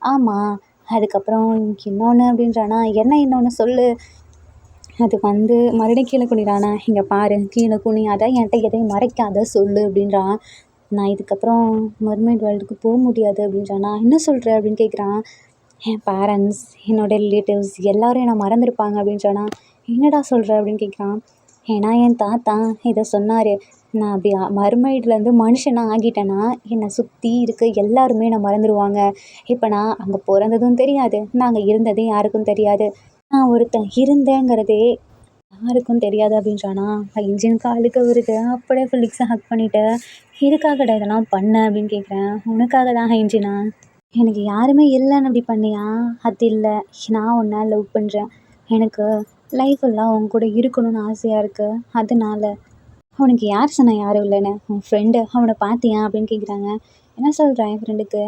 ஆமாம், அதுக்கப்புறம் இன்னொன்று அப்படின்றானா. என்ன இன்னொன்று சொல்லு. அது வந்து மறுபடியும் கீழே குனிறானா, இங்கே பாரு கீழே குனி, அதான் என்கிட்ட எதையும் மறைக்காத சொல்லு அப்படின்றான். நான் இதுக்கப்புறம் மர்மைட் வேர்ல்டுக்கு போக முடியாது அப்படின்றானா. என்ன சொல்கிற அப்படின்னு கேட்குறான். என் பேரண்ட்ஸ், என்னோட ரிலேட்டிவ்ஸ் எல்லாரும் என்னை மறந்துருப்பாங்க அப்படின்றானா. என்னடா சொல்கிற அப்படின்னு கேட்குறான். ஏன்னா என் தாத்தா இதை சொன்னார். நான் அப்படி மர்மைட்லேருந்து மனுஷனாக ஆகிட்டேன்னா என்னை சுற்றி இருக்க எல்லாருமே என்னை மறந்துடுவாங்க. இப்போ நான் அங்கே பிறந்ததும் தெரியாது, நான் அங்கே இருந்ததும் யாருக்கும் தெரியாது, நான் ஒருத்தன் இருந்தேங்கிறதே யாருக்கும் தெரியாது அப்படின்றானா. இன்ஜினுக்கு அழுக வருது. அப்படியே ஃபிலிக்ஸை ஹக் பண்ணிவிட்டு, எதுக்காகடா இதெல்லாம் பண்ண அப்படின்னு கேட்குறேன். உனக்காக தான் இன்ஜினா, எனக்கு யாருமே இல்லைன்னு அப்படி பண்ணியா? அது இல்லை, நான் உன்னை லவ் பண்ணுறேன், எனக்கு லைஃப் ஃபுல்லாக உன் கூட இருக்கணும்னு ஆசையாக இருக்குது, அதனால. உனக்கு யார் சொன்னா யாரும் இல்லைன்னு? உன் ஃப்ரெண்டு அவனை பார்த்தியா அப்படின்னு கேட்குறாங்க. என்ன சொல்கிறேன் என் ஃப்ரெண்டுக்கு?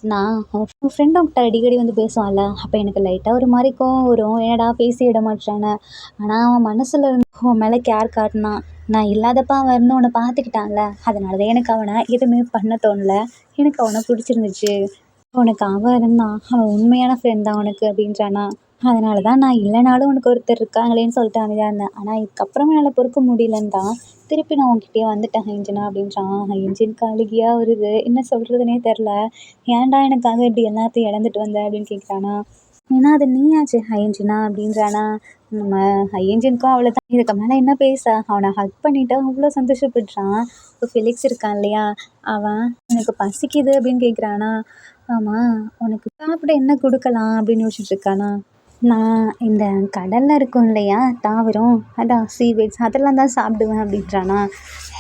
நான் உன் ஃப்ரெண்டு உன்கிட்ட அடிக்கடி வந்து பேசுவான்ல, அப்போ எனக்கு லைட்டாக ஒரு மாதிரி கோவம் வரும், என்னடா பேசி விட மாட்டேறானே. ஆனால் அவன் மனசில் உன் மேலே கேர் காட்டினான். நான் இல்லாதப்ப அவன் இருந்து உன்னை பார்த்துக்கிட்டான்ல, அதனால தான் எனக்கு அவனை எதுவுமே பண்ண தோணல, எனக்கு அவனை பிடிச்சிருந்துச்சு. உனக்கு அவன் இருந்தான், அவன் உண்மையான ஃப்ரெண்ட் தான் உனக்கு அப்படின்றானா. அதனால தான் நான் இல்லைனாலும் உனக்கு ஒருத்தர் இருக்காங்களேன்னு சொல்லிட்டு அமைதியாக இருந்தேன். ஆனால் இதுக்கப்புறம் என்னால் பொறுக்க முடியலன்னு தான் திருப்பி நான் உன்கிட்டயே வந்துட்டேன் இன்ஜினா அப்படின்றான். இன்ஜினுக்கு அழுகையாக வருது. என்ன சொல்கிறதுனே தெரில. ஏன்டா எனக்காக இப்படி எல்லாத்தையும் இழந்துட்டு வந்த அப்படின்னு கேட்குறானா. ஏன்னா அது நீயாச்சு இன்ஜினா அப்படின்றானா. நம்ம இன்ஜினுக்கும் அவ்வளோ தான், இதுக்கு மேலே என்ன பேச. அவனை ஹக் பண்ணிவிட்டு அவ்வளோ சந்தோஷப்படுறான். இப்போ ஃபிலிக்ஸ் இருக்கான் இல்லையா, அவன் எனக்கு பசிக்குது அப்படின்னு கேட்குறானா. ஆமாம், உனக்கு சாப்பிட என்ன கொடுக்கலாம் அப்படின்னு யோசிச்சுட்டு இருக்கானா. நான் இந்த கடலில் இருக்கும் இல்லையா தாவரம், அதான் சீவீட்ஸ், அதெல்லாம் தான் சாப்பிடுவேன் அப்படின்றானா.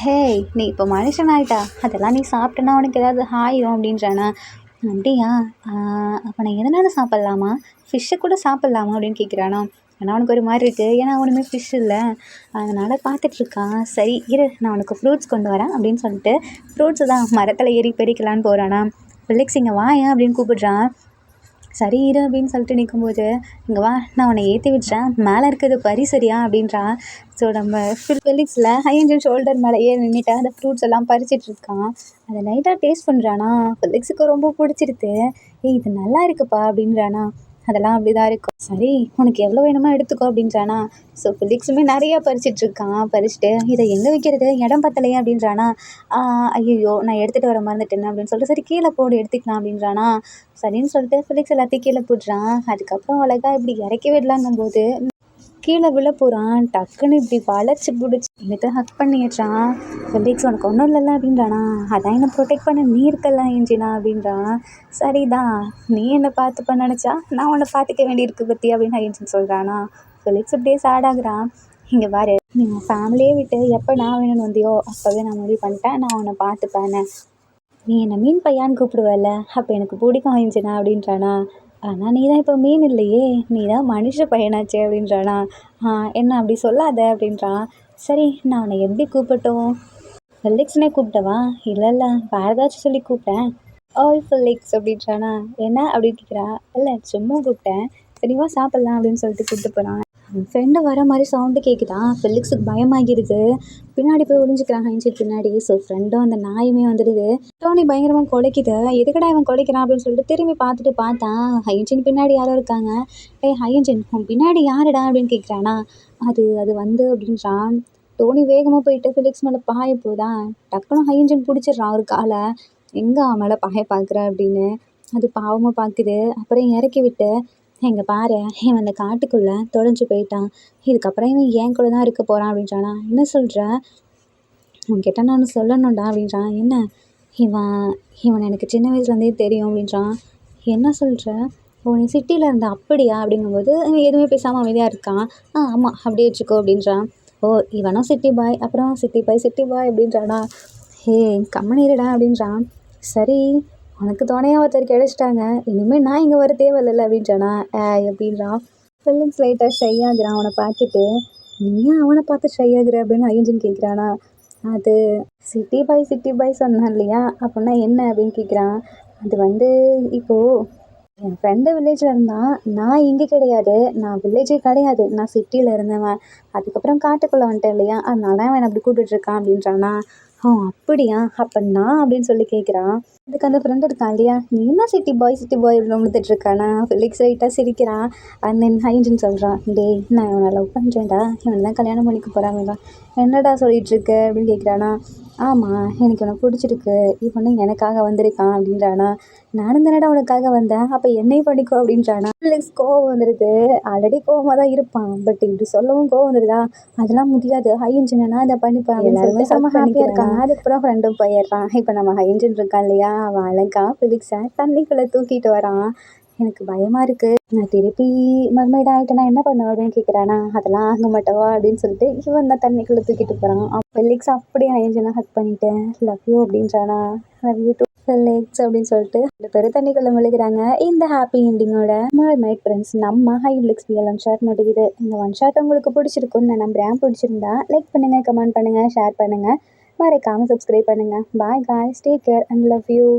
ஹேய், நீ இப்போ மனுஷன் ஆகிட்டா, அதெல்லாம் நீ சாப்பிட்டேன்னா உனக்கு ஏதாவது ஆயிரும் அப்படின்றானா. அப்படியா, அப்போ நான் எதனால சாப்பிட்லாமா, ஃபிஷ்ஷை கூட சாப்பிட்லாமா அப்படின்னு கேட்குறானா. ஏன்னா அவனுக்கு ஒரு மாதிரி இருக்குது, ஏன்னா அவனுமே ஃபிஷ் இல்லை, அதனால் பார்த்துட்ருக்கான். சரி இரு, நான் உனக்கு ஃப்ரூட்ஸ் கொண்டு வரேன் அப்படின்னு சொல்லிட்டு ஃப்ரூட்ஸை தான் மரத்தில் ஏறி பறிக்கலான்னு போகிறானா. ஃபிலிக்ஸ் இங்கே வாயேன் அப்படின்னு கூப்பிடுறான். சரி இரு அப்படின்னு சொல்லிட்டு நிற்கும்போது, இங்கே வா நான் உன்னை ஏற்றி விட்றேன், மேலே இருக்கிறது பறி சரியா அப்படின்றான். ஸோ நம்ம ஃபிலிக்ஸில் ஹையன்ஜன் ஷோல்டர் மேலே ஏறி நின்றுட்டு அந்த ஃப்ரூட்ஸ் எல்லாம் பறிச்சிட்ருக்கான். அதை லைட்டாக டேஸ்ட் பண்ணுறானா. ஃபிலிக்ஸுக்கு ரொம்ப பிடிச்சிருக்கு. ஏய் இது நல்லா இருக்குப்பா அப்படின்றானா. அதெல்லாம் அப்படி தான் இருக்கும், சரி உனக்கு எவ்வளோ வேணுமோ எடுத்துக்கோ அப்படின்றானா. ஸோ ஃபிலிக்ஸுமே நிறையா பறிச்சிட்ருக்கான். பறிச்சுட்டு இதை எங்கே வைக்கிறது, இடம் பத்தலையே அப்படின்றானா. ஐயோ நான் எடுத்துகிட்டு வர மறந்துட்டேன் அப்படின்னு சொல்லிட்டு, சரி கீழே போடு எடுத்துக்கலாம் அப்படின்றானா. சரின்னு சொல்லிட்டு ஃபிலிக்ஸ் எல்லாத்தையும் கீழே போடுறான். அதுக்கப்புறம் அழகா இப்படி இறக்கி விடலாங்கும்போது கீழே விழ போகிறான். டக்குன்னு இப்படி வளைச்சி பிடிச்சி எடுத்து ஹக் பண்ணிடுறான். ஃபிலிக்ஸ் உனக்கு ஒன்றும் இல்லைல்ல அப்படின்றானா. அதான் என்னை ப்ரொடெக்ட் பண்ண நீ இருக்கல இன்ஜினா அப்படின்றான். சரிதான், நீ என்னை பார்த்துப்ப நினச்சா நான் உன்னை பார்த்துக்க வேண்டியிருக்கு பற்றி அப்படின்னு இன்ஜின் சொல்கிறானா. ஃபிலிக்ஸ் அப்படியே சேடாகிறான். இங்கே பாரு, நீ உன் ஃபேமிலியே விட்டு எப்போ நான் வேணும்னு வந்தியோ அப்போவே நான் முடிவு பண்ணிட்டேன், நான் உன்னை பார்த்துப்பேன்னு. நீ என்னை மீன் பையான்னு கூப்பிடுவல, அப்போ எனக்கு பிடிக்கும் இன்ஜினா அப்படின்றானா. ஆனால் நீ தான் இப்போ மீன் இல்லையே, நீ தான் மனுஷ பையனாச்சே அப்படின்றானா. என்ன அப்படி சொல்லாத அப்படின்றான். சரி நான் உன்னை எப்படி கூப்பிட்டோம், ஃபிலிக்ஸ்னே கூப்பிட்டவா, இல்லை இல்லை வேறு ஏதாச்சும் சொல்லி கூப்பிட்டேன். ஆல் ஃபிலிக்ஸ் அப்படின்றானா. என்ன அப்படின்னு கேட்குறா. இல்லை சும்மா கூப்பிட்டேன், சரிவா சாப்பிட்லாம் அப்படின்னு சொல்லிட்டு கூப்பிட்டு போகிறான். ஃப்ரெண்டு வர மாதிரி சவுண்டு கேட்குதா. ஃபிலிக்ஸுக்கு பயமாகிடுது. பின்னாடி போய் ஒளிஞ்சிக்கிறான் ஹைன்சின் பின்னாடி. ஸோ ஃப்ரெண்டும் அந்த நாயுமே வந்துடுது. டோனி பயங்கரமாக குலைக்குது. எதுக்கடா இவன் குலைக்கிறான் அப்படின்னு சொல்லிட்டு திரும்பி பார்த்துட்டு பார்த்தான், ஹைன்சின் பின்னாடி யாரோ இருக்காங்க. ஹைன்சின் உன் பின்னாடி யாருடா அப்படின்னு கேட்குறானா. அது வந்து அப்படின்றான். டோனி வேகமாக போயிட்டு ஃபிலிக்ஸ் மேலே பாய போதா, டக்குன்னு ஹைன்சின் பிடிச்சிடுறான் ஒரு காலை. எங்கே அவன் மேலே பாய பார்க்குற அப்படின்னு. அது பாவமாக பார்க்குது. அப்புறம் இறக்கி விட்டு, எங்கே பாரு இவன் அந்த காட்டுக்குள்ளே தொலைஞ்சு போயிட்டான், இதுக்கப்புறம் இவன் ஏன் கூட தான் இருக்க போகிறான் அப்படின்றானா. என்ன சொல்கிற, உன்கிட்ட நான் சொல்லணும்டா அப்படின்றான். என்ன, இவன் எனக்கு சின்ன வயசுலேருந்தே தெரியும் அப்படின்றான். என்ன சொல்கிற, நீ சிட்டியில் இருந்த அப்படியா அப்படிங்கும்போது எதுவுமே பேசாமல் அமைதியாக இருக்கான். ஆமாம் அப்படியே வச்சுக்கோ அப்படின்றான். ஓ இவனும் சிட்டி பாய், அப்புறம் சிட்டி பாய் அப்படின்றானா. ஹே கம்மன் இருடா அப்படின்றான். சரி உனக்கு துணையாக ஒருத்தர் கிடைச்சிட்டாங்க, இனிமேல் நான் இங்கே வர தேவையில்லை அப்படின்றானா. அப்படின்றான். ஃபீலிங்ஸ் லைட்டாக ஷை ஆகுறான் அவனை பார்த்துட்டு. நீ ஏன் அவனை பார்த்து ஷை ஆகுற அப்படின்னு ஐயன்ஜின் கேட்குறானா. அது சிட்டி பாய் சொன்னான் இல்லையா, அப்படின்னா என்ன அப்படின்னு கேட்குறான். அது வந்து இப்போது என் ஃப்ரெண்டு வில்லேஜில் இருந்தான், நான் இங்கே கிடையாது, நான் வில்லேஜே கிடையாது, நான் சிட்டியில் இருந்தவன், அதுக்கப்புறம் காட்டுக்குள்ளே வந்துட்டேன் இல்லையா, அதனால அவன் அப்படி கூப்பிட்டுட்ருக்கான் அப்படின்றானா. அப்படியா? அப்ப நான் அப்படின்னு சொல்லி கேட்குறான். அதுக்கு அந்த ஃப்ரெண்ட் இருக்கான் இல்லையா, நீ என்ன சிட்டி பாய் இவ்வளோ விழுந்துட்டு இருக்கானா? ஃபிலிக்ஸ் லைட்டாக சிரிக்கிறான். அண்ட் தென் ஹைஜின் சொல்கிறான், டேய் நான் இவனை லவ் பண்ணுறேன்டா, இவனை தான் கல்யாணம் பண்ணிக்க போகிறாங்களா? என்னடா சொல்லிட்டு இருக்க அப்படின்னு கேட்குறானா. ஆமாம், எனக்கு இவனை பிடிச்சிருக்கு, இவனு எனக்காக வந்திருக்கான் அப்படின்றானா. நானும் தானடா உனக்காக வந்தேன், அப்போ என்னையும் பண்ணிக்கோ அப்படின்றானா. ஃபிலிக்ஸ் கோவம் வந்துடுது. ஆல்ரெடி கோவமாக தான் இருப்பான், பட் இப்படி சொல்லவும் கோவம் வந்துடுதா. அதெல்லாம் முடியாது, ஹை இன்ஜினா அதை பண்ணிப்பேன். எல்லாருமே செம்ம ஹாப்பியாக இருக்காங்க. அதுக்கப்புறம் ஃப்ரெண்டும் போயிடுறான். இப்போ நம்ம ஹை இன்ஜின் இருக்கான் இல்லையா, அவன் அழகா ஃபிலிக்ஸை தண்ணிக்குள்ளே தூக்கிட்டு வரான். எனக்கு பயமாக இருக்குது, நான் திருப்பி மர்மைட் ஆகிட்டேன்னா என்ன பண்ணுவேன் அப்படின்னு கேட்குறானா. அதெல்லாம் ஆக மாட்டவா அப்படின்னு சொல்லிட்டு இவன் தான் தண்ணிக்குள்ளே தூக்கிட்டு போகிறான். ஃபெலிக்ஸ் அப்படியே ஹை இன்ஜினை ஹக் பண்ணிட்டு லவ் யூ அப்படின்றானா. லவ் யூ டூ ஃபெலிக்ஸ் அப்படின்னு சொல்லிட்டு 2 பேரும் தண்ணிக்குள்ளே முழுகிறாங்க. இந்த ஹாப்பி எண்டிங்கோட மர்மைட் ஃப்ரெண்ட்ஸ் நம்ம ஹை லிக்ஸ் பிஎல் ஒன் ஷாட் முடியுது. இந்த ஒன் ஷாட் உங்களுக்கு பிடிச்சிருக்குன்னு நான் நம்புறேன். பிடிச்சிருந்தா லைக் பண்ணுங்கள், கமெண்ட் பண்ணுங்கள், ஷேர் பண்ணுங்கள், மறக்காமல் சப்ஸ்கிரைப் பண்ணுங்கள். Bye guys, take care and love you.